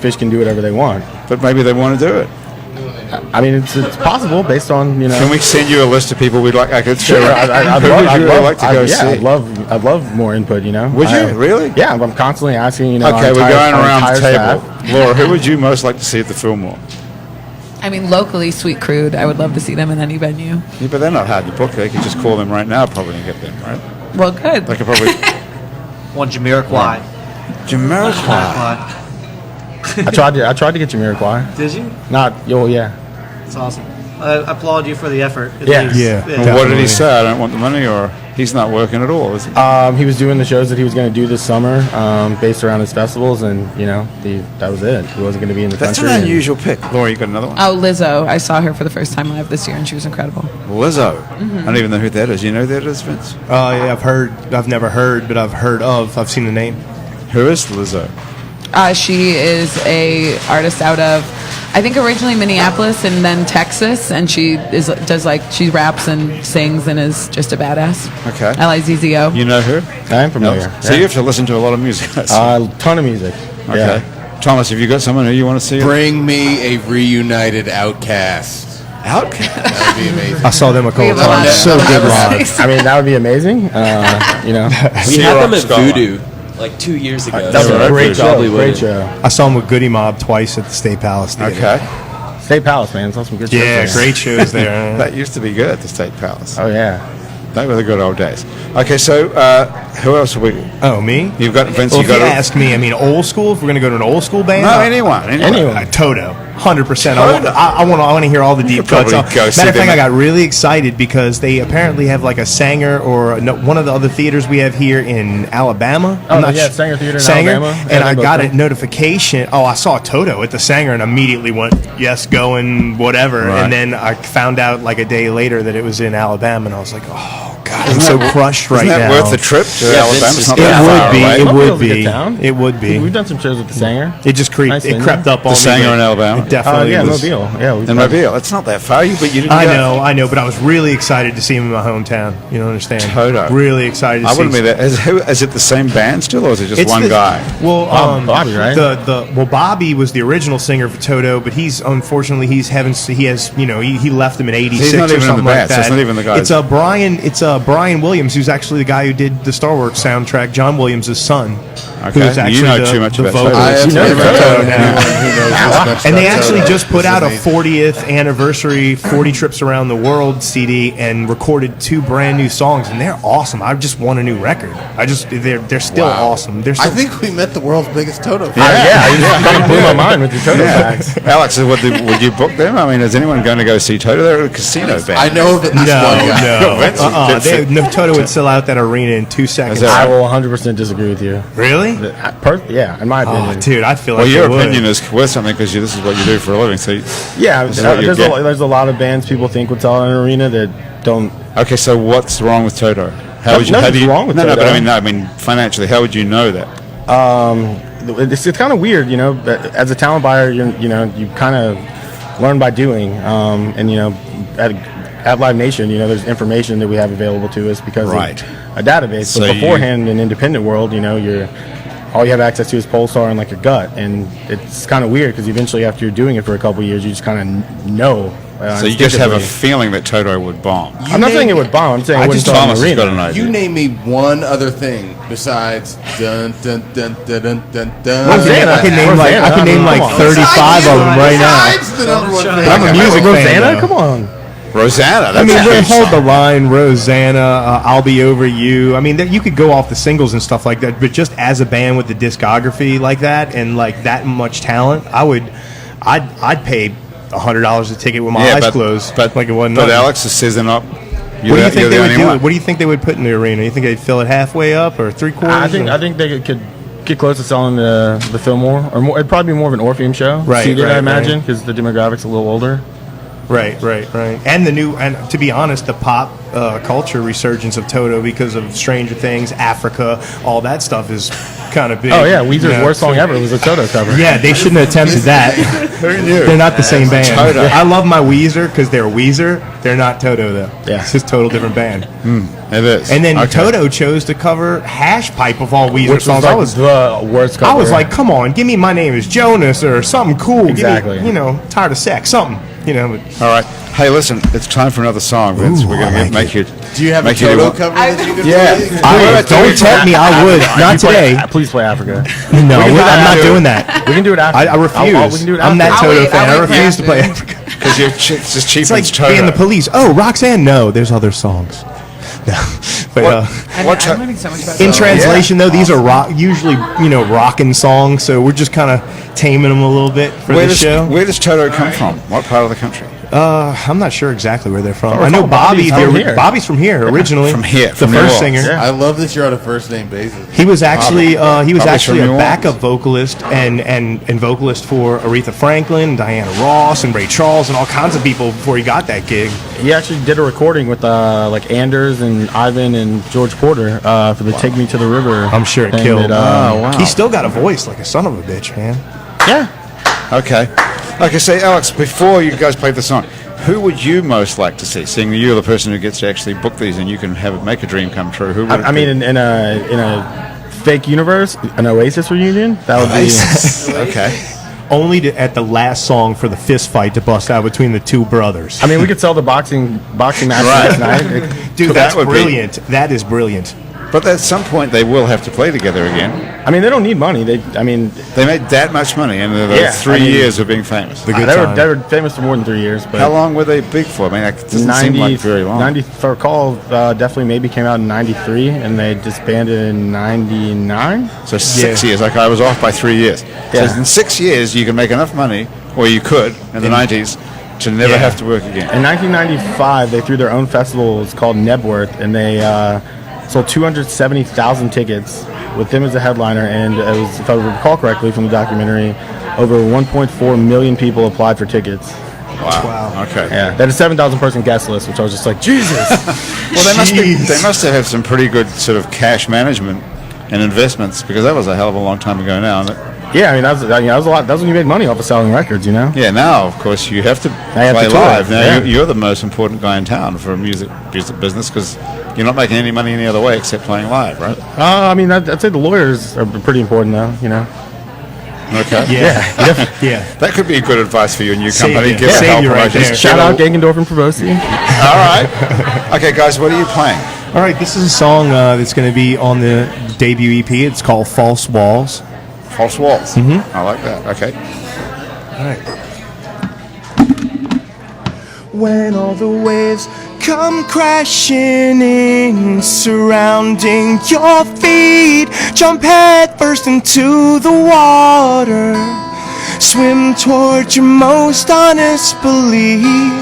Speaker 4: Fish can do whatever they want.
Speaker 1: But maybe they want to do it.
Speaker 4: It's possible based on
Speaker 1: Can we send you a list of people we'd like? I could
Speaker 4: Sure, I'd
Speaker 1: like to go see.
Speaker 4: I'd love more input.
Speaker 1: Would you really?
Speaker 4: Yeah, I'm constantly asking.
Speaker 1: Okay, we're going around the table. Laura, who would you most like to see at the Fillmore?
Speaker 3: I mean, locally, Sweet Crude. I would love to see them in any venue.
Speaker 1: Yeah, but they're not hard to book. They could just call them right now, probably, and get them right.
Speaker 3: Well, good.
Speaker 1: They could probably.
Speaker 2: One Jamiroquai.
Speaker 1: Jamiroquai.
Speaker 4: I tried to get Jamiroquai.
Speaker 2: Did you?
Speaker 4: Yeah.
Speaker 2: It's awesome. I applaud you for the effort.
Speaker 4: Yeah.
Speaker 1: Well, what did he say? I don't want the money, or he's not working at all, is he?
Speaker 4: He was doing the shows that he was going to do this summer, based around his festivals, and that was it. He wasn't going to be in the
Speaker 1: That's
Speaker 4: country.
Speaker 1: an unusual pick. Laura, you got another one?
Speaker 3: Oh, Lizzo. I saw her for the first time live this year, and she was incredible.
Speaker 1: Lizzo. I don't even know who that is. You know who that is, Vince?
Speaker 5: Yeah, I've never heard, but I've heard of. I've seen the name.
Speaker 1: Who is Lizzo?
Speaker 3: She is a artist out of, I think, originally Minneapolis and then Texas, and she raps and sings and is just a badass.
Speaker 1: Okay.
Speaker 3: L-I-Z-Z-O.
Speaker 1: You know her?
Speaker 4: I am familiar.
Speaker 1: No. So you have to listen to a lot of music.
Speaker 4: A ton of music.
Speaker 1: Okay.
Speaker 4: Yeah.
Speaker 1: Thomas, have you got someone who you want to see?
Speaker 6: Bring me a reunited Outcast.
Speaker 1: Outcast?
Speaker 6: That would be amazing.
Speaker 5: I saw them a couple
Speaker 3: We have a lot
Speaker 5: times.
Speaker 3: of-
Speaker 5: So good live.
Speaker 4: That would be amazing.
Speaker 7: We had them at Voodoo like 2 years ago.
Speaker 4: That's
Speaker 1: a
Speaker 4: great show.
Speaker 7: Probably
Speaker 4: Great
Speaker 7: wouldn't.
Speaker 4: show.
Speaker 5: I saw them with Goody Mob twice at the State Palace Theater.
Speaker 1: Okay.
Speaker 4: State Palace, man. Saw some good shows.
Speaker 5: Yeah,
Speaker 4: there.
Speaker 5: great shows there.
Speaker 1: That used to be good at the State Palace.
Speaker 4: Oh yeah.
Speaker 1: They were the good old days. Okay, so who else have we?
Speaker 5: Oh, me?
Speaker 1: You've got Vince.
Speaker 5: Well,
Speaker 1: You
Speaker 5: if you
Speaker 1: got
Speaker 5: ask me, old school. If we're gonna go to an old school band,
Speaker 1: no, anyone.
Speaker 5: Toto, 100%.
Speaker 1: Toto.
Speaker 5: I want to hear all the deep
Speaker 1: could probably
Speaker 5: cuts.
Speaker 1: go see
Speaker 5: Matter of
Speaker 1: them
Speaker 5: fact, I
Speaker 1: at-
Speaker 5: got really excited because they apparently have like a Sanger or one of the other theaters we have here in Alabama.
Speaker 4: Oh, yeah, Sanger Theater in Alabama.
Speaker 5: And
Speaker 4: Yeah,
Speaker 5: I
Speaker 4: they
Speaker 5: got
Speaker 4: both
Speaker 5: a notification. Oh, I saw Toto at the Sanger and immediately went, yes, going, whatever.
Speaker 1: Right.
Speaker 5: And then I found out like a day later that it was in Alabama, and I was like, oh, God, I'm so crushed right
Speaker 1: Isn't that
Speaker 5: now.
Speaker 1: worth the trip to
Speaker 7: Yeah,
Speaker 1: Alabama?
Speaker 7: Vince
Speaker 1: It's
Speaker 7: is
Speaker 1: not
Speaker 7: good.
Speaker 1: that far away.
Speaker 5: It would
Speaker 4: Mobile's a
Speaker 5: be.
Speaker 4: good town.
Speaker 5: It would be.
Speaker 4: We've done some shows with the Sanger.
Speaker 5: It just
Speaker 4: Nice
Speaker 5: it
Speaker 4: venue.
Speaker 5: crept up on me.
Speaker 1: Sanger
Speaker 5: but
Speaker 1: in Alabama?
Speaker 5: It definitely
Speaker 4: Yeah,
Speaker 5: was.
Speaker 4: Mobile. Yeah, we've
Speaker 1: In
Speaker 4: done-
Speaker 1: Mobile. It's not that far, but you didn't
Speaker 5: I
Speaker 1: go.
Speaker 5: know, but I was really excited to see him in my hometown. You don't understand?
Speaker 1: Toto.
Speaker 5: Really excited to
Speaker 1: I
Speaker 5: see
Speaker 1: wouldn't be there. Is it the same band still, or is it just
Speaker 5: It's
Speaker 1: one
Speaker 5: the-
Speaker 1: guy?
Speaker 5: Well,
Speaker 4: Bobby, right?
Speaker 5: Bobby was the original singer for Toto, but he left him in '86
Speaker 1: He's not
Speaker 5: or
Speaker 1: even in the
Speaker 5: something like
Speaker 1: band, so
Speaker 5: that.
Speaker 1: it's not even the guy.
Speaker 5: It's Brian Williams, who's actually the guy who did the Star Wars soundtrack. John Williams' son.
Speaker 1: Okay.
Speaker 5: Who's actually
Speaker 1: You know too much about
Speaker 5: vocalist.
Speaker 6: I have
Speaker 5: You know
Speaker 6: never
Speaker 5: Toto
Speaker 6: known
Speaker 5: now.
Speaker 6: anyone who knows this much
Speaker 5: And they
Speaker 6: about
Speaker 5: actually
Speaker 6: Toto.
Speaker 5: just put
Speaker 6: This is
Speaker 5: out a
Speaker 6: amazing.
Speaker 5: 40th anniversary, 40 trips around the world CD, and recorded 2 brand new songs, and they're awesome. I just want a new record. They're still awesome. They're
Speaker 6: I
Speaker 5: still,
Speaker 6: think we met the world's biggest Toto fan.
Speaker 4: Yeah, you just kind of blew my mind with your Toto facts.
Speaker 1: Alex, would you book them? I mean, is anyone going to go see Toto? They're a casino band.
Speaker 6: I know of at least one guy.
Speaker 1: Vince-
Speaker 5: Toto would sell out that arena in 2 seconds.
Speaker 1: that
Speaker 4: I will 100% disagree with you.
Speaker 5: Really?
Speaker 4: Yeah, in my opinion.
Speaker 5: Oh, dude, I feel like
Speaker 1: Well, your
Speaker 5: they would.
Speaker 1: opinion is worth something because this is what you do for a living. So,
Speaker 4: Yeah,
Speaker 1: This is what you get.
Speaker 4: there's a lot of bands people think would sell in an arena that don't.
Speaker 1: okay, so what's wrong with Toto?
Speaker 4: Nothing's wrong with
Speaker 1: no,
Speaker 4: Toto.
Speaker 1: but I mean, financially, how would you know that?
Speaker 4: It's kind of weird, but as a talent buyer, you kind of learn by doing, and at Live Nation, there's information that we have available to us because
Speaker 1: Right.
Speaker 4: of a database.
Speaker 1: So
Speaker 4: But beforehand, in independent world, all you have access to is Pulsar and like your gut, and it's kind of weird because eventually, after you're doing it for a couple of years, you just kind of know.
Speaker 1: So you just have a
Speaker 4: instinctively.
Speaker 1: feeling that Toto would bomb.
Speaker 4: I'm not saying it would bomb. I'm saying it wouldn't sell in
Speaker 1: Thomas
Speaker 4: the
Speaker 1: has got
Speaker 4: arena.
Speaker 1: an idea.
Speaker 6: You name me one other thing besides dun dun dun dun dun dun dun.
Speaker 4: Rosanna.
Speaker 5: I can name like
Speaker 4: Come on.
Speaker 5: 35 of them right now.
Speaker 6: Besides the number one thing.
Speaker 5: I'm a music fan,
Speaker 4: Rosanna,
Speaker 5: though.
Speaker 4: come on.
Speaker 1: Rosanna, that's
Speaker 5: I mean,
Speaker 1: a huge
Speaker 5: hold the
Speaker 1: song.
Speaker 5: line, Rosanna, I'll Be Over You. I mean, you could go off the singles and stuff like that, but just as a band with the discography like that and like that much talent, I'd pay $100 a ticket with my eyes closed.
Speaker 1: But
Speaker 5: like it wasn't.
Speaker 1: But
Speaker 5: nothing.
Speaker 1: Alex says they're not.
Speaker 5: What do you think
Speaker 1: you're
Speaker 5: they
Speaker 1: the
Speaker 5: would
Speaker 1: only
Speaker 5: do?
Speaker 1: one.
Speaker 5: What do you think they would put in the arena? You think they'd fill it halfway up or 3/4?
Speaker 4: I think they could get close to selling the Fillmore, or more. It'd probably be more of an Orpheum show.
Speaker 5: Right,
Speaker 4: seated,
Speaker 5: right,
Speaker 4: I imagine, because the demographic's a little older.
Speaker 5: Right. And to be honest, the pop culture resurgence of Toto because of Stranger Things, Africa, all that stuff is kind of big.
Speaker 4: Oh yeah, Weezer's
Speaker 5: you know,
Speaker 4: worst song ever was a Toto cover.
Speaker 5: Yeah, they shouldn't have attempted that. They're not the same band.
Speaker 1: Toto.
Speaker 5: I love my Weezer because they're Weezer. They're not Toto though.
Speaker 4: Yeah.
Speaker 5: It's just a total different band.
Speaker 1: It is.
Speaker 5: And then
Speaker 1: Okay.
Speaker 5: Toto chose to cover Hash Pipe of all Weezer
Speaker 4: Which
Speaker 5: songs.
Speaker 4: was like the worst cover.
Speaker 5: I was like, come on, give me My Name is Jonas or something cool. Give me,
Speaker 4: Exactly.
Speaker 5: Tired of Sex, something. But
Speaker 1: All right. Hey, listen, it's time for another song, Vince.
Speaker 5: Ooh,
Speaker 1: We're going
Speaker 5: I
Speaker 1: to
Speaker 5: like
Speaker 1: make you.
Speaker 6: Do you have a
Speaker 1: make you
Speaker 6: Toto
Speaker 1: do
Speaker 6: cover that you could
Speaker 1: Yeah.
Speaker 6: play?
Speaker 5: don't tempt me. I would. Not today.
Speaker 4: Please play Africa.
Speaker 5: No, I'm not doing that.
Speaker 4: We can do it after.
Speaker 5: I refuse.
Speaker 4: We can do it
Speaker 5: I'm
Speaker 4: after.
Speaker 5: that
Speaker 3: I'll
Speaker 5: Toto
Speaker 3: wait,
Speaker 5: fan.
Speaker 3: I'll
Speaker 5: I
Speaker 3: wait for
Speaker 5: refuse to
Speaker 3: after.
Speaker 5: play Africa.
Speaker 1: Because you're just cheap
Speaker 5: It's like
Speaker 1: as Toto.
Speaker 5: being the police. Oh, Roxanne. No, there's other songs. No, but
Speaker 3: I'm learning so much about
Speaker 5: in
Speaker 3: Toto.
Speaker 5: translation though, these are usually rockin' songs. So we're just kind of taming them a little bit for
Speaker 1: Where
Speaker 5: the
Speaker 1: does,
Speaker 5: show.
Speaker 1: where does Toto come from? What part of the country?
Speaker 5: I'm not sure exactly where they're from.
Speaker 4: Oh,
Speaker 5: I know
Speaker 4: Bobby's
Speaker 5: Bobby.
Speaker 4: from here.
Speaker 5: Bobby's from here originally.
Speaker 1: From here,
Speaker 5: the
Speaker 1: from New
Speaker 5: first
Speaker 1: Orleans.
Speaker 5: singer.
Speaker 4: Yeah.
Speaker 6: I love that you're on a first name basis.
Speaker 5: He was actually
Speaker 1: Bobby's from
Speaker 5: a
Speaker 1: New
Speaker 5: backup vocalist and vocalist for Aretha Franklin, Diana Ross, and Ray Charles, and all kinds of people before he got that gig.
Speaker 4: He actually did a recording with like Anders and Ivan and George Porter for the "Take Me to the River."
Speaker 5: I'm sure it
Speaker 4: thing
Speaker 5: killed.
Speaker 4: that,
Speaker 5: He's still got a voice like a son of a bitch, man.
Speaker 4: yeah.
Speaker 1: Okay. Okay, so Alex, before you guys play the song, who would you most like to see? Seeing that you're the person who gets to actually book these and you can make a dream come true. Who would
Speaker 4: I mean, in a fake universe, an Oasis reunion, that would be.
Speaker 1: okay.
Speaker 5: Only at the last song for the fist fight to bust out between the two brothers.
Speaker 4: I mean, we could sell the boxing match
Speaker 1: Right.
Speaker 4: next night.
Speaker 5: Dude,
Speaker 1: that
Speaker 5: that's
Speaker 1: would be-
Speaker 5: brilliant. That is brilliant.
Speaker 1: But at some point they will have to play together again.
Speaker 4: I mean, they don't need money. They
Speaker 1: They made that much money in the
Speaker 4: Yeah,
Speaker 1: 3
Speaker 4: I mean-
Speaker 1: years of being famous.
Speaker 5: The good
Speaker 4: they
Speaker 5: time.
Speaker 4: were famous for more than 3 years. But
Speaker 1: How long were they big for? I mean, it doesn't seem like very long.
Speaker 4: 90, if I recall, definitely maybe came out in 93, and they disbanded in 99.
Speaker 1: So 6 years. Like I was off by 3 years.
Speaker 4: Yeah.
Speaker 1: So in 6 years you can make enough money, or you could in the 90s, to never
Speaker 5: Yeah.
Speaker 1: have to work again.
Speaker 4: In 1995, they threw their own festival. It's called Nebworth, and they sold 270,000 tickets with them as a headliner. And it was, if I recall correctly from the documentary, over 1.4 million people applied for tickets.
Speaker 5: Wow.
Speaker 1: Okay.
Speaker 4: Yeah, they had a 7,000 person guest list, which I was just like, Jesus.
Speaker 1: Well, they must have had some pretty good sort of cash management and investments, because that was a hell of a long time ago now.
Speaker 4: Yeah, I mean, that was a lot. That's when you made money off of selling records, you know?
Speaker 1: Yeah, now, of course, you have to play
Speaker 4: have to tour.
Speaker 1: live. Now,
Speaker 4: Yeah.
Speaker 1: you're the most important guy in town for a music business, because you're not making any money any other way except playing live, right?
Speaker 4: I mean, I'd say the lawyers are pretty important, though, you know?
Speaker 1: Okay.
Speaker 5: Yeah.
Speaker 1: That could be good advice for your new
Speaker 5: Save
Speaker 1: company.
Speaker 5: you.
Speaker 1: Give
Speaker 5: Save
Speaker 1: help
Speaker 5: you right
Speaker 1: promotions.
Speaker 5: there.
Speaker 4: Shout out Gangendorf and Provosti.
Speaker 1: All right. Okay, guys, what are you playing?
Speaker 5: All right, this is a song that's going to be on the debut EP. It's called False Walls.
Speaker 1: False Walls. I like that. Okay.
Speaker 5: All right. When all the waves come crashing in, surrounding your feet, jump head first into the water, swim toward your most honest belief,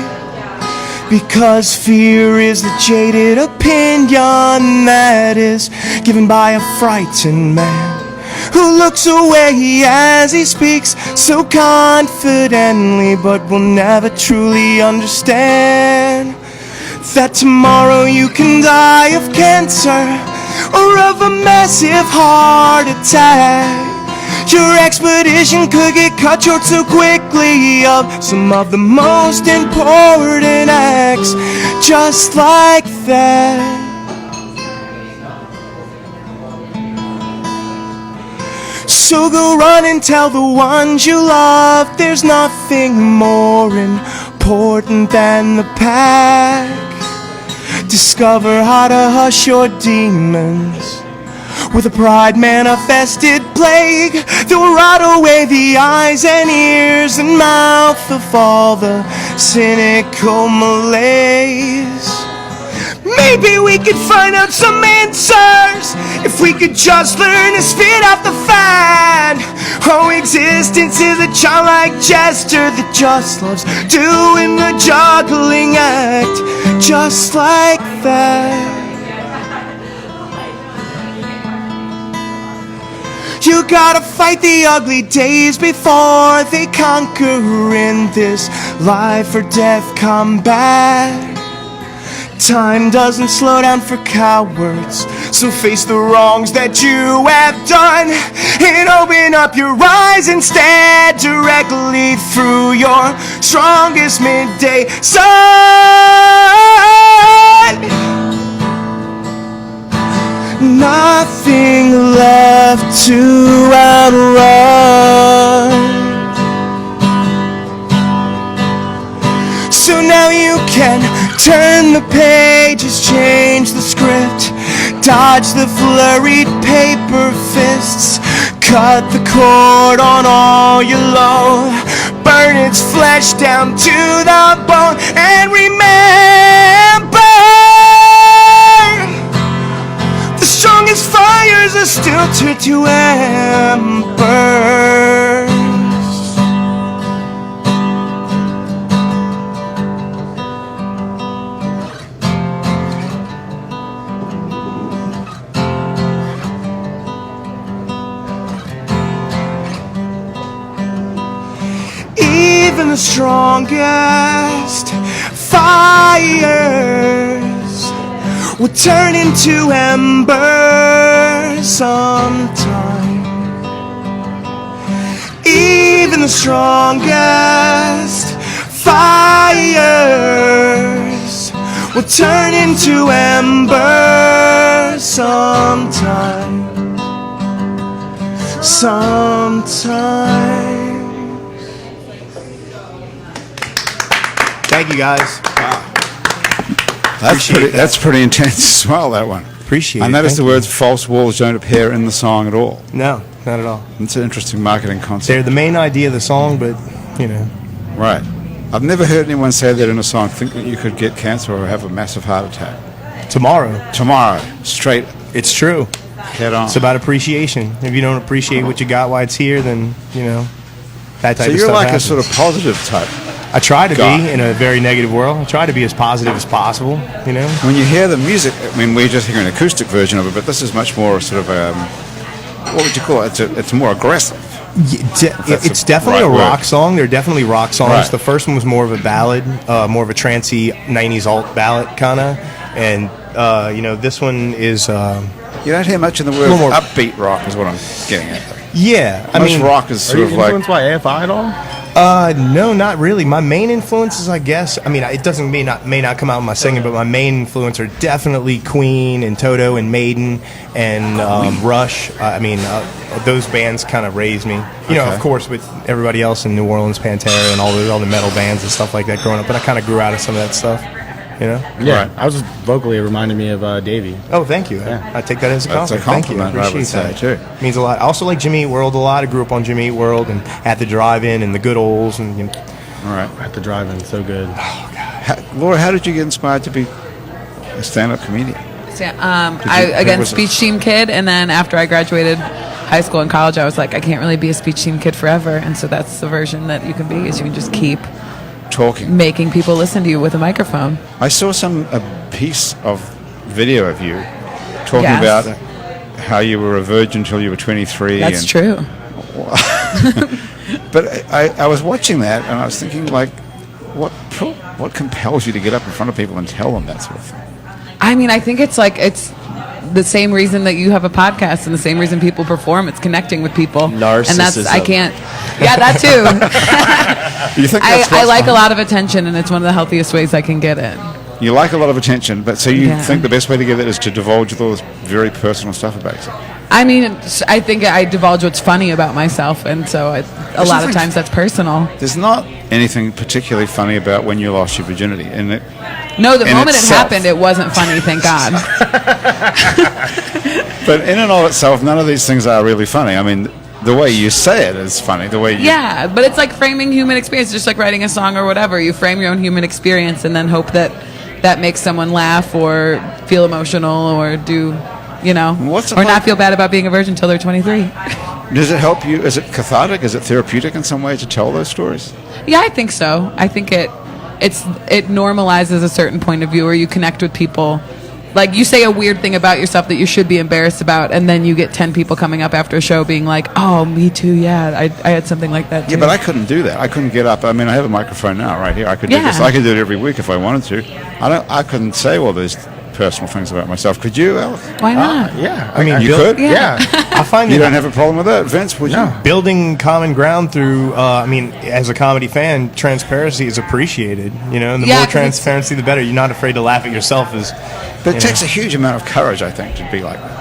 Speaker 5: because fear is the jaded opinion that is given by a frightened man who looks away as he speaks so confidently, but will never truly understand that tomorrow you can die of cancer or of a massive heart attack. Your expedition could get cut short so quickly of some of the most important acts, just like that. So go run and tell the ones you love there's nothing more important than the pack. Discover how to hush your demons with a pride manifested plague that will rot away the eyes and ears and mouth of all the cynical malaise. Maybe we could find out some answers if we could just learn to spit out the fan. Oh, existence is a childlike gesture that just loves doing the juggling act, just like that. You gotta fight the ugly days before they conquer in this life or death combat. Time doesn't slow down for cowards, so face the wrongs that you have done and open up your eyes instead directly through your strongest midday sun. Nothing left to outrun. So now you can turn the pages, change the script, dodge the flurried paper fists, cut the cord on all your load, burn its flesh down to the bone, and remember, the strongest fires are still turned to embers. Even the strongest fires will turn into embers sometime. Even the strongest fires will turn into embers sometime. Sometime. Thank you, guys.
Speaker 1: That's pretty intense as well, that one.
Speaker 5: Appreciate it.
Speaker 1: I noticed the
Speaker 5: Thank you.
Speaker 1: words false walls don't appear in the song at all.
Speaker 5: No, not at all.
Speaker 1: It's an interesting marketing concept.
Speaker 5: They're the main idea of the song, but, you know.
Speaker 1: Right. I've never heard anyone say that in a song. Think that you could get cancer or have a massive heart attack.
Speaker 5: Tomorrow.
Speaker 1: Straight
Speaker 5: It's true.
Speaker 1: head on.
Speaker 5: It's about appreciation. If you don't appreciate what you got while it's here, then, you know, that type
Speaker 1: So
Speaker 5: of
Speaker 1: you're
Speaker 5: stuff
Speaker 1: like
Speaker 5: happens.
Speaker 1: a sort of positive type.
Speaker 5: I try to
Speaker 1: guy.
Speaker 5: be in a very negative world. I try to be as positive as possible, you know.
Speaker 1: When you hear the music, I mean, we just hear an acoustic version of it, but this is much more sort of, what would you call it? It's more aggressive.
Speaker 5: It's definitely
Speaker 1: right
Speaker 5: a rock
Speaker 1: word.
Speaker 5: song. They're definitely rock songs.
Speaker 1: Right.
Speaker 5: The first one was more of a ballad, more of a trancey 90s alt ballad kind of. And, this one is...
Speaker 1: You don't hear much in the word
Speaker 5: little more-
Speaker 1: upbeat rock is what I'm getting at.
Speaker 5: yeah. I
Speaker 1: Most
Speaker 5: mean,
Speaker 1: rock is
Speaker 4: Are
Speaker 1: sort
Speaker 4: you
Speaker 1: of like...
Speaker 4: influenced by AFI at all?
Speaker 5: no, not really. My main influences, I guess, I mean, it doesn't may not come out in my singing, but my main influence are definitely Queen and Toto and Maiden and Rush. Those bands kind of raised me. You know,
Speaker 1: Okay.
Speaker 5: of course, with everybody else in New Orleans, Pantera and all the metal bands and stuff like that growing up. But I kind of grew out of some of that stuff. You know?
Speaker 4: Yeah.
Speaker 1: Right.
Speaker 4: I was just vocally, it reminded me of Davey.
Speaker 5: Oh, thank you.
Speaker 4: Yeah.
Speaker 5: I take that as a
Speaker 1: That's a
Speaker 5: compliment. Thank you.
Speaker 1: compliment, I would
Speaker 5: Appreciate
Speaker 1: say,
Speaker 5: that.
Speaker 1: too.
Speaker 5: Means a lot. I also like Jimmy Eat World a lot. I grew up on Jimmy Eat World and At the Drive-In and the Good Olds and
Speaker 1: All right.
Speaker 4: At the drive-in, so good.
Speaker 1: Laura, how did you get inspired to be a stand-up comedian?
Speaker 3: So,
Speaker 1: who was it?
Speaker 3: speech team kid, and then after I graduated high school and college, I was like, I can't really be a speech team kid forever, and so that's the version that you can be, is you can just keep
Speaker 1: Talking.
Speaker 3: making people listen to you with a microphone.
Speaker 1: I saw a piece of video of you talking
Speaker 3: Yes.
Speaker 1: about how you were a virgin until you were 23.
Speaker 3: That's true.
Speaker 1: But I was watching that and I was thinking, like, what compels you to get up in front of people and tell them that sort of thing?
Speaker 3: I mean, I think it's the same reason that you have a podcast and the same reason people perform. It's connecting with people. And that's, I
Speaker 7: Narcissism.
Speaker 3: can't. Yeah, that too.
Speaker 1: You think that's
Speaker 3: I
Speaker 1: what's
Speaker 3: like a
Speaker 1: fun?
Speaker 3: lot of attention, and it's one of the healthiest ways I can get it.
Speaker 1: You like a lot of attention, but so you
Speaker 3: Yeah.
Speaker 1: think the best way to get it is to divulge all this very personal stuff about yourself.
Speaker 3: I mean, I think I divulge what's funny about myself, and so a lot of times that's personal.
Speaker 1: There's not anything particularly funny about when you lost your virginity, and it,
Speaker 3: No, the
Speaker 1: in
Speaker 3: moment
Speaker 1: itself.
Speaker 3: it happened, it wasn't funny, thank God.
Speaker 1: but in and of itself, none of these things are really funny. I mean, the way you say it is funny. The way you
Speaker 3: Yeah, but it's like framing human experience, just like writing a song or whatever. You frame your own human experience and then hope that that makes someone laugh or feel emotional or do,
Speaker 1: What's the
Speaker 3: or not
Speaker 1: point-
Speaker 3: feel bad about being a virgin until they're 23.
Speaker 1: Does it help you? Is it cathartic? Is it therapeutic in some way to tell those stories?
Speaker 3: Yeah, I think so. I think it normalizes a certain point of view where you connect with people. Like, you say a weird thing about yourself that you should be embarrassed about, and then you get 10 people coming up after a show being like, oh, me too, yeah, I had something like that too.
Speaker 1: Yeah, but I couldn't do that. I couldn't get up. I mean, I have a microphone now right here. I could do
Speaker 3: Yeah.
Speaker 1: this. I could do it every week if I wanted to. I couldn't say all these personal things about myself. Could you, Alex?
Speaker 3: Why not?
Speaker 4: Yeah.
Speaker 5: I mean,
Speaker 1: You could?
Speaker 3: Yeah.
Speaker 5: I find
Speaker 1: You
Speaker 5: that
Speaker 1: don't have a problem with that, Vince? Would you?
Speaker 5: building common ground through, as a comedy fan, transparency is appreciated. And the
Speaker 3: Yeah,
Speaker 5: more
Speaker 3: 'cause
Speaker 5: transparency, the better. You're not afraid to laugh at yourself.
Speaker 1: But it takes a huge amount of courage, I think, to be like that.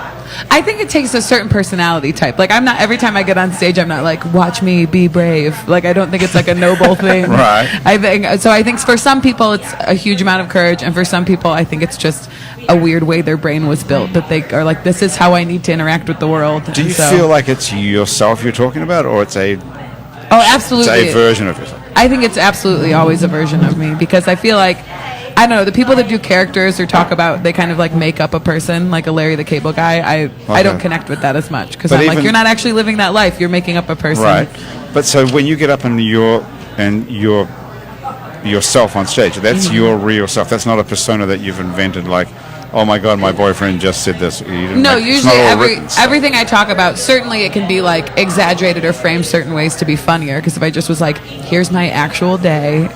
Speaker 3: I think it takes a certain personality type. Like, I'm not, every time I get on stage, I'm not like, watch me be brave. Like, I don't think it's like a noble thing.
Speaker 1: Right.
Speaker 3: I think for some people, it's a huge amount of courage. And for some people, I think it's just a weird way their brain was built, that they are like, this is how I need to interact with the world.
Speaker 1: Do you feel like it's yourself you're talking about, or it's a
Speaker 3: absolutely.
Speaker 1: version of yourself?
Speaker 3: I think it's absolutely always a version of me, because I feel like, I don't know, the people that do characters or talk about, they kind of like make up a person, like a Larry the Cable Guy. I don't connect with that as much, because
Speaker 1: But
Speaker 3: I'm like,
Speaker 1: even-
Speaker 3: you're not actually living that life. You're making up a person.
Speaker 1: Right. But so when you get up and you're yourself on stage, that's
Speaker 3: Mm-hmm.
Speaker 1: your real self. That's not a persona that you've invented, like, oh my God, my boyfriend just said this. You didn't
Speaker 3: No,
Speaker 1: make- it's
Speaker 3: usually
Speaker 1: not all written stuff.
Speaker 3: everything I talk about, certainly it can be like exaggerated or framed certain ways to be funnier. Because if I just was like, here's my actual day,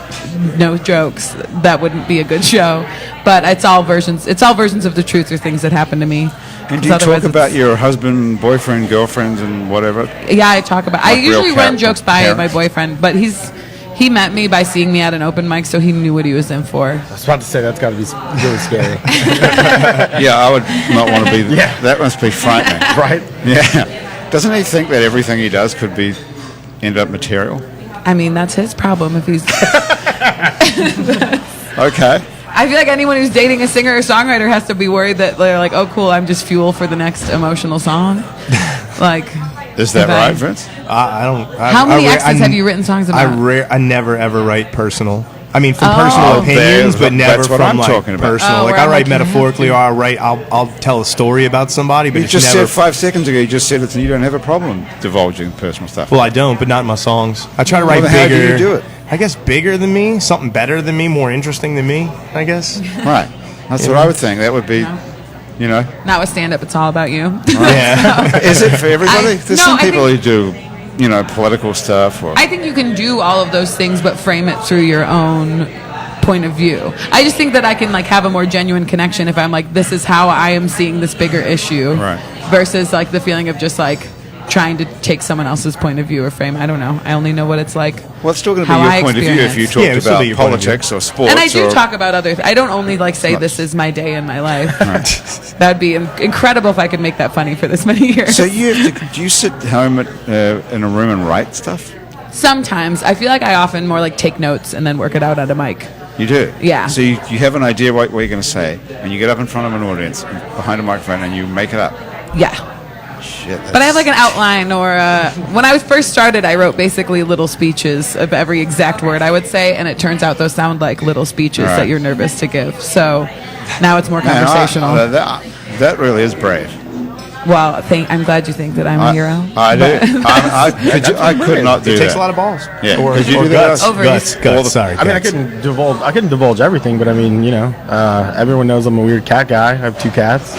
Speaker 3: no jokes, that wouldn't be a good show. But it's all versions. It's all versions of the truth or things that happen to me.
Speaker 1: And
Speaker 3: 'Cause
Speaker 1: do you
Speaker 3: otherwise
Speaker 1: talk about
Speaker 3: it's-
Speaker 1: your husband, boyfriend, girlfriends, and whatever?
Speaker 3: Yeah, I talk about. I
Speaker 1: Like real
Speaker 3: usually run
Speaker 1: character
Speaker 3: jokes by
Speaker 1: parents?
Speaker 3: my boyfriend, but he met me by seeing me at an open mic, so he knew what he was in for.
Speaker 4: I was about to say, that's got to be really scary.
Speaker 1: Yeah, I would not want to be.
Speaker 4: Yeah.
Speaker 1: That must be frightening.
Speaker 4: Right?
Speaker 1: Yeah. Doesn't he think that everything he does could be end up material?
Speaker 3: I mean, that's his problem if he's.
Speaker 1: Okay.
Speaker 3: I feel like anyone who's dating a singer or songwriter has to be worried that they're like, oh, cool, I'm just fuel for the next emotional song. Like,
Speaker 1: Is that
Speaker 3: if I-
Speaker 1: right, Vince?
Speaker 5: I don't.
Speaker 3: How many exes have you written songs about?
Speaker 5: I never ever write personal. I mean, from
Speaker 3: Oh.
Speaker 5: personal opinions,
Speaker 1: There's-
Speaker 5: but never
Speaker 1: that's what
Speaker 5: from
Speaker 1: I'm
Speaker 5: like
Speaker 1: talking about.
Speaker 5: personal.
Speaker 3: Oh,
Speaker 5: like
Speaker 3: where
Speaker 5: I
Speaker 3: I'm
Speaker 5: write
Speaker 3: like, you have
Speaker 5: metaphorically,
Speaker 3: to.
Speaker 5: or I'll tell a story about somebody, but
Speaker 1: You
Speaker 5: it's
Speaker 1: just
Speaker 5: never.
Speaker 1: said 5 seconds ago, you just said you don't have a problem divulging personal stuff.
Speaker 5: Well, I don't, but not in my songs. I try to
Speaker 1: Well,
Speaker 5: write
Speaker 1: then how do
Speaker 5: bigger.
Speaker 1: you do it?
Speaker 5: I guess bigger than me, something better than me, more interesting than me. I guess.
Speaker 1: Right. That's what I would think. That would be, you know.
Speaker 3: Not with stand up, it's all about you.
Speaker 5: Yeah.
Speaker 1: Is it for everybody? There's
Speaker 3: no,
Speaker 1: some
Speaker 3: I
Speaker 1: people who
Speaker 3: think-
Speaker 1: do political stuff? Or
Speaker 3: I think you can do all of those things, but frame it through your own point of view. I just think that I can have a more genuine connection if I'm this is how I am seeing this bigger issue,
Speaker 1: right,
Speaker 3: versus the feeling of just trying to take someone else's point of view or frame. I don't know. I only know what it's like.
Speaker 1: Well, it's still going to be your point of view if you talked about politics or sports.
Speaker 3: And I do talk about other I don't only say this is my day in my life. Right. That would be incredible if I could make that funny for this many years.
Speaker 1: So do you sit home in a room and write stuff?
Speaker 3: Sometimes. I feel like I often more take notes and then work it out at a mic.
Speaker 1: You do?
Speaker 3: Yeah.
Speaker 1: So you have an idea what you're going to say, and you get up in front of an audience, behind a microphone, and you make it up.
Speaker 3: Yeah.
Speaker 1: Shit,
Speaker 3: but I have an outline, or when I was first started, I wrote basically little speeches of every exact word I would say, and it turns out those sound like little speeches that you're nervous to give. So now it's more conversational.
Speaker 1: That really is brave.
Speaker 3: Well, I'm glad you think that I'm a hero.
Speaker 1: I do. I could not do that.
Speaker 5: It takes a lot of balls.
Speaker 1: Yeah.
Speaker 5: Or
Speaker 1: guts.
Speaker 5: Guts. Sorry.
Speaker 4: I mean, I couldn't divulge everything, but I mean, everyone knows I'm a weird cat guy. I have 2 cats.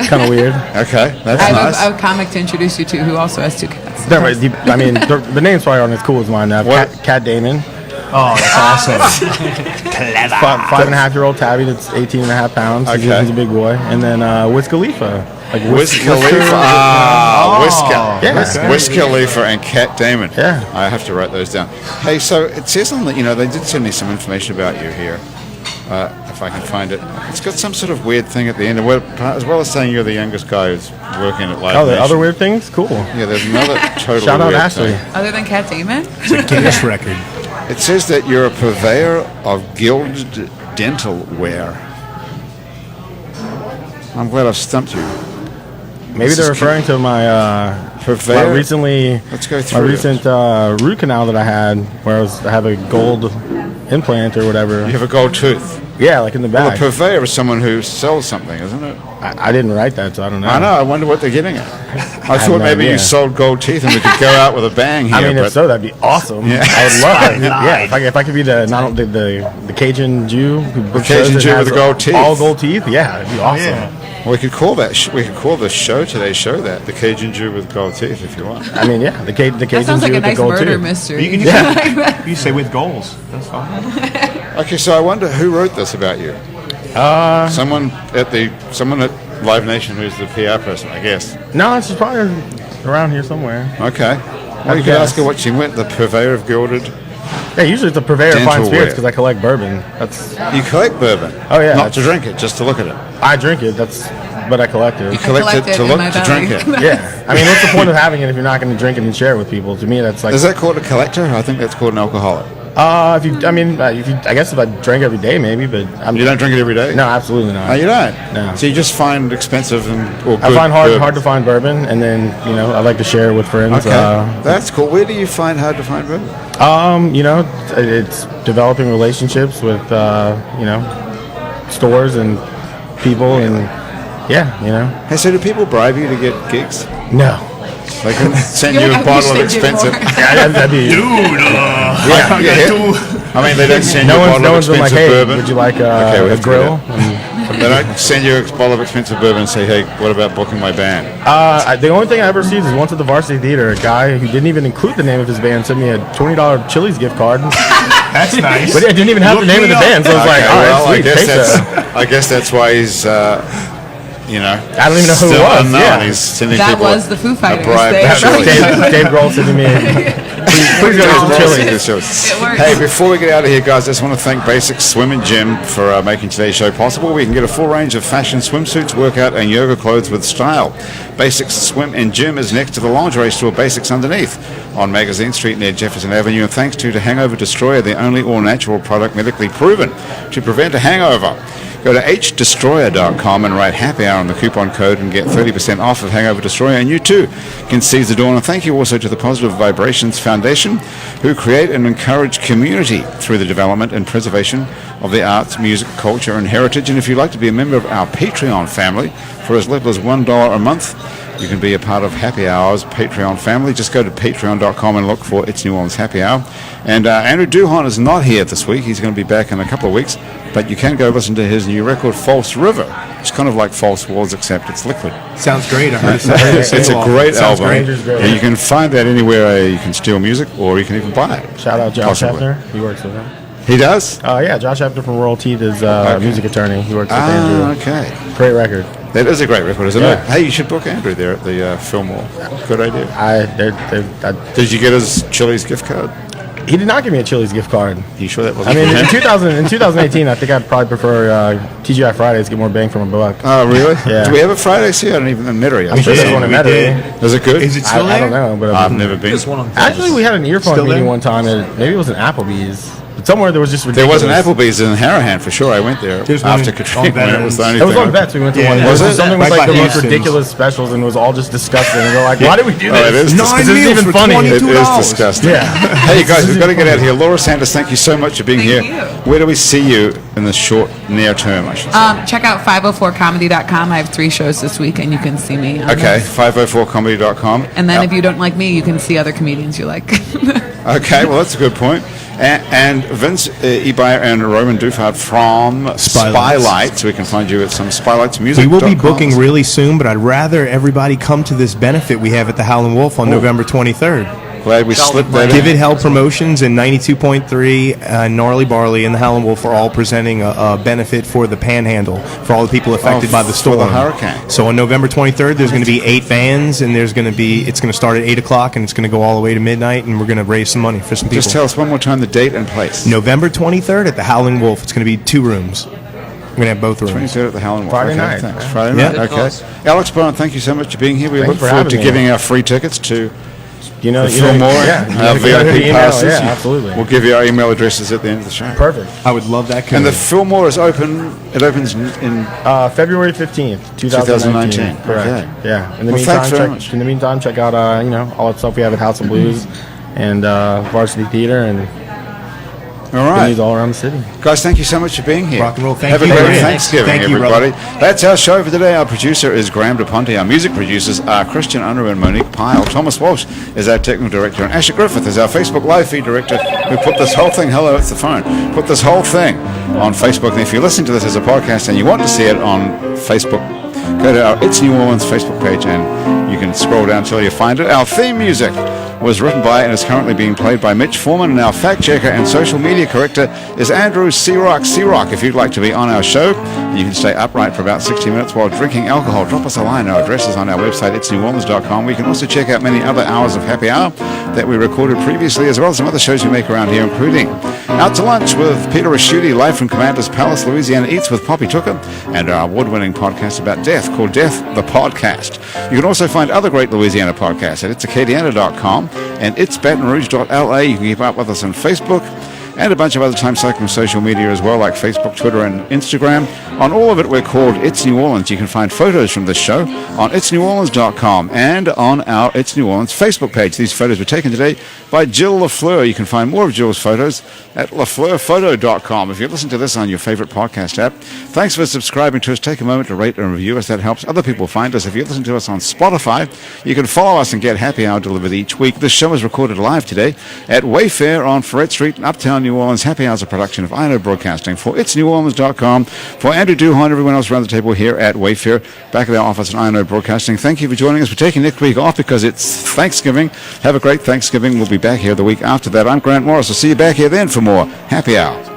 Speaker 4: It's kind of weird.
Speaker 1: Okay, that's nice.
Speaker 3: I have a comic to introduce you to who also has 2 cats.
Speaker 4: No, but I mean, the name's probably aren't as cool as mine. Cat Damon.
Speaker 5: Oh, that's awesome.
Speaker 4: Clever. 5.5-year-old tabby that's 18.5 pounds.
Speaker 1: Okay.
Speaker 4: He's a big boy. And then Wiz Khalifa.
Speaker 1: Wiz Khalifa. Wiz Khalifa and Cat Damon.
Speaker 4: Yeah.
Speaker 1: I have to write those down. Hey, so it says on the, they did send me some information about you here. If I can find it. It's got some sort of weird thing at the end, as well as saying you're the youngest guy who's working at Live Nation.
Speaker 4: Oh, the other weird things? Cool.
Speaker 1: Yeah, there's another totally
Speaker 4: Shout out
Speaker 1: weird
Speaker 4: Ashley.
Speaker 1: thing.
Speaker 3: Other than Cat Damon?
Speaker 5: It's a Guinness record.
Speaker 1: It says that you're a purveyor of gilded dental wear. I'm glad I've stumped you.
Speaker 4: Maybe they're referring to my recent root canal that I had, where I have a gold implant or whatever.
Speaker 1: You have a gold tooth.
Speaker 4: Yeah, in the back.
Speaker 1: Well, a purveyor is someone who sells something, isn't it?
Speaker 4: I didn't write that, so I don't know.
Speaker 1: I know. I wonder what they're getting at. I thought maybe you sold gold teeth and we could go out with a bang here.
Speaker 4: I mean, if so, that'd be awesome.
Speaker 1: Yeah.
Speaker 4: I would love it. Yeah, if I could be the Cajun Jew who
Speaker 1: the Cajun Jew with the gold teeth,
Speaker 4: all gold teeth. Yeah, it'd be awesome.
Speaker 1: Yeah. Well, we could call that. We could call the show today. Show that the Cajun Jew with gold teeth, if you want.
Speaker 4: I mean, yeah, the Cajun Jew with the gold teeth.
Speaker 3: That sounds like a nice murder mystery.
Speaker 5: You can say with goals. That's fine.
Speaker 1: Okay, so I wonder who wrote this about you. Someone at Live Nation who's the PR person, I guess.
Speaker 4: No, she's probably around here somewhere.
Speaker 1: Okay. Well, you could ask her what she went. The purveyor of gilded.
Speaker 4: Yeah, usually it's a purveyor of fine spirits because I collect bourbon.
Speaker 1: You collect bourbon?
Speaker 4: Oh yeah.
Speaker 1: Not to drink it, just to look at it.
Speaker 4: I drink it. But I collect it.
Speaker 1: You collect it to look, to drink it.
Speaker 4: Yeah. I mean, what's the point of having it if you're not going to drink it and share it with people? To me, that's like.
Speaker 1: Is that called a collector? I think that's called an alcoholic.
Speaker 4: I guess if I drank every day, maybe, but
Speaker 1: you don't drink it every day.
Speaker 4: No, absolutely not.
Speaker 1: Oh, you don't.
Speaker 4: No.
Speaker 1: So you just find expensive or good
Speaker 4: I find hard to find bourbon, and then I like to share it with friends.
Speaker 1: Okay, that's cool. Where do you find hard to find bourbon?
Speaker 4: It's developing relationships with stores and people, and
Speaker 1: Hey, so do people bribe you to get gigs?
Speaker 4: No.
Speaker 1: They can send you a bottle of expensive.
Speaker 4: That'd be.
Speaker 5: Dude.
Speaker 1: I mean, they don't send you a bottle of expensive bourbon.
Speaker 4: Would you like
Speaker 1: a
Speaker 4: grill?
Speaker 1: They don't send you a bottle of expensive bourbon and say, hey, what about booking my band?
Speaker 4: The only thing I ever received is once at the Varsity Theater, a guy who didn't even include the name of his band sent me a $20 Chili's gift card.
Speaker 5: That's nice.
Speaker 4: But it didn't even have the name of the band, so I was like, all right, sweet,
Speaker 1: I guess that's why he's... I
Speaker 4: don't even know who it was. Yeah.
Speaker 1: He's sending
Speaker 3: that
Speaker 1: people
Speaker 3: was the Foo Fighters.
Speaker 4: Dave Grohl sending me. Please go to some Chili's.
Speaker 3: It works.
Speaker 1: Hey, before we get out of here, guys, I just want to thank Basics Swim and Gym for making today's show possible. We can get a full range of fashion swimsuits, workout, and yoga clothes with style. Basics Swim and Gym is next to the lingerie store Basics Underneath on Magazine Street near Jefferson Avenue. And thanks to Hangover Destroyer, the only all-natural product medically proven to prevent a hangover. Go to hdestroyer.com and write happy hour on the coupon code and get 30% off of Hangover Destroyer. And you too can seize the dawn. And thank you also to the Positive Vibrations Foundation, who create and encourage community through the development and preservation of the arts, music, culture, and heritage. And if you'd like to be a member of our Patreon family for as little as $1 a month, you can be a part of Happy Hour's Patreon family. Just go to patreon.com and look for It's New Orleans Happy Hour. And Andrew Duhon is not here this week. He's going to be back in a couple of weeks. But you can go listen to his new record, False River, It's kind of like False Walls, except it's liquid.
Speaker 5: Sounds great. I heard
Speaker 1: It's a great album.
Speaker 4: great.
Speaker 1: And you can find that anywhere you can steal music, or you can even buy it.
Speaker 4: Shout out Josh
Speaker 1: Possibly.
Speaker 4: Hefner. He works with him.
Speaker 1: He does?
Speaker 4: Yeah, Josh Hefner from Royal Teeth is a music attorney. He works with Andrew.
Speaker 1: Okay.
Speaker 4: Great record.
Speaker 1: That is a great record, isn't
Speaker 4: Yeah.
Speaker 1: it? Hey, you should book Andrew there at the Fillmore. Good idea. Did you get his Chili's gift card?
Speaker 4: He did not give me a Chili's gift card.
Speaker 1: You sure that
Speaker 4: I
Speaker 1: wasn't
Speaker 4: mean,
Speaker 1: from
Speaker 4: in
Speaker 1: him?
Speaker 4: 2018, I think I'd probably prefer TGI Fridays, get more bang for my buck.
Speaker 1: Oh, really?
Speaker 4: Yeah.
Speaker 1: Do we have a Friday? See, I don't even know Metairie.
Speaker 4: I'm sure there's one in
Speaker 5: we
Speaker 4: Metairie.
Speaker 5: did.
Speaker 1: Is it good?
Speaker 5: Is it still
Speaker 4: I
Speaker 5: there?
Speaker 4: don't know, but
Speaker 1: I've never been.
Speaker 2: There's one on
Speaker 4: actually, we had an earphone
Speaker 5: Still
Speaker 4: meeting
Speaker 5: there?
Speaker 4: one time, and maybe it was an Applebee's. But somewhere there was just
Speaker 1: There was
Speaker 4: ridiculous.
Speaker 1: an Applebee's in Harahan for sure. I went there
Speaker 5: There's one
Speaker 1: after
Speaker 5: on
Speaker 1: Katrina. It was the only
Speaker 4: It was
Speaker 1: thing.
Speaker 4: on Vets. We went to
Speaker 5: Yeah,
Speaker 4: one.
Speaker 5: was
Speaker 1: it?
Speaker 4: Something was
Speaker 5: Right
Speaker 4: like
Speaker 5: by
Speaker 4: the most
Speaker 5: Houston's.
Speaker 4: ridiculous specials, and it was all just disgusting. And we're like, why did we do
Speaker 1: Oh,
Speaker 4: this?
Speaker 1: it is
Speaker 5: 9
Speaker 1: disgusting.
Speaker 4: This
Speaker 5: meals
Speaker 4: isn't
Speaker 5: for
Speaker 4: funny.
Speaker 1: It is
Speaker 5: $22.
Speaker 1: disgusting.
Speaker 4: Yeah.
Speaker 1: Hey, you guys, we've got to get out of here. Laura Sanders, thank you so much for being
Speaker 3: Thank
Speaker 1: here.
Speaker 3: you.
Speaker 1: Where do we see you in the short, near term, I should say?
Speaker 3: Check out 504comedy.com. I have 3 shows this week, and you can see me. On
Speaker 1: Okay,
Speaker 3: those.
Speaker 1: 504comedy.com.
Speaker 3: And then if you don't like me, you can see other comedians you like.
Speaker 1: Okay, well, that's a good point. And Vince Ebeyer and Roman Dufard from Spylights. We can find you at some Spylights Music.
Speaker 5: We will be booking really soon, but I'd rather everybody come to this benefit we have at the Howlin' Wolf on November 23rd.
Speaker 1: Glad we slipped that
Speaker 5: Give
Speaker 1: in.
Speaker 5: It Hell Promotions and 92.3 Gnarly Barley and the Howlin' Wolf are all presenting a benefit for the Panhandle, for all the people affected by the
Speaker 1: for
Speaker 5: storm.
Speaker 1: the hurricane.
Speaker 5: So on November 23rd, there's going to be 8 bands, and it's going to start at 8 o'clock, and it's going to go all the way to midnight, and we're going to raise some money for some people.
Speaker 1: Just tell us one more time the date and place.
Speaker 5: November 23rd at the Howlin' Wolf. It's going to be 2 rooms. We're going to have both rooms.
Speaker 1: 23rd at the Howlin' Wolf.
Speaker 4: Friday
Speaker 1: Okay,
Speaker 4: night.
Speaker 1: thanks.
Speaker 4: Yeah.
Speaker 1: Friday
Speaker 5: Yeah.
Speaker 1: night,
Speaker 2: Good
Speaker 1: okay.
Speaker 2: calls.
Speaker 1: Alex Brown, thank you so much for being here. We
Speaker 4: Thanks
Speaker 1: look
Speaker 4: for
Speaker 1: forward to
Speaker 4: having me.
Speaker 1: giving our free tickets to
Speaker 4: You know,
Speaker 1: Fillmore,
Speaker 4: yeah.
Speaker 1: our
Speaker 4: You gotta
Speaker 1: VIP
Speaker 4: email,
Speaker 1: passes.
Speaker 4: Yeah, absolutely.
Speaker 1: We'll give you our email addresses at the end of the show.
Speaker 4: Perfect.
Speaker 5: I would love that.
Speaker 1: And the Fillmore is open. It opens in
Speaker 4: February 15th, 2019.
Speaker 1: 2019.
Speaker 4: Correct.
Speaker 1: Okay.
Speaker 4: Yeah. In the
Speaker 1: Well, thanks very much.
Speaker 4: meantime, check out all that stuff we have at House of Blues and Varsity Theater and
Speaker 1: all right.
Speaker 4: venues all around the city.
Speaker 1: Guys, thank you so much for being here.
Speaker 5: Rock and roll. Thank
Speaker 1: Have
Speaker 5: you,
Speaker 1: a great
Speaker 5: brother.
Speaker 1: Thanksgiving,
Speaker 5: Thank you,
Speaker 1: everybody.
Speaker 5: brother.
Speaker 1: That's our show for today. Our producer is Graham DePonte. Our music producers are Christian Unruh and Monique Pyle. Thomas Walsh is our technical director, and Asher Griffith is our Facebook Live feed director, who put this whole thing, hello, it's the phone, put this whole thing on Facebook. And if you're listening to this as a podcast and you want to see it on Facebook, go to our It's New Orleans Facebook page and you can scroll down until you find it. Our theme music was written by and is currently being played by Mitch Foreman, and our fact checker and social media corrector is Andrew C-Rock. C-Rock, if you'd like to be on our show, you can stay upright for about 60 minutes while drinking alcohol. Drop us a line. Our address is on our website, itsneworleans.com. We can also check out many other hours of Happy Hour that we recorded previously, as well as some other shows we make around here, including Out to Lunch with Peter Raschuti, live from Commander's Palace, Louisiana, Eats with Poppy Tooker, and our award-winning podcast about death called Death the Podcast. You can also find other great Louisiana podcasts at itsacadiana.com and itsbatonrouge.la. You can keep up with us on Facebook and a bunch of other time-cycling social media as well, like Facebook, Twitter, and Instagram. On all of it, we're called It's New Orleans. You can find photos from this show on itsneworleans.com and on our It's New Orleans Facebook page. These photos were taken today by Jill LaFleur. You can find more of Jill's photos at lafleurphoto.com. If you listen to this on your favorite podcast app, thanks for subscribing to us. Take a moment to rate and review us. That helps other people find us. If you listen to us on Spotify, you can follow us and get Happy Hour delivered each week. This show is recorded live today at Wayfair on Ferret Street in Uptown New Orleans. Happy Hour is a production of INO Broadcasting for itsneworleans.com. For Andrew Duhon and everyone else around the table here at Wayfair, back at our office at INO Broadcasting, thank you for joining us. We're taking next week off because it's Thanksgiving. Have a great Thanksgiving. We'll be back here the week after that. I'm Grant Morris. I'll see you back here then for more Happy Hour.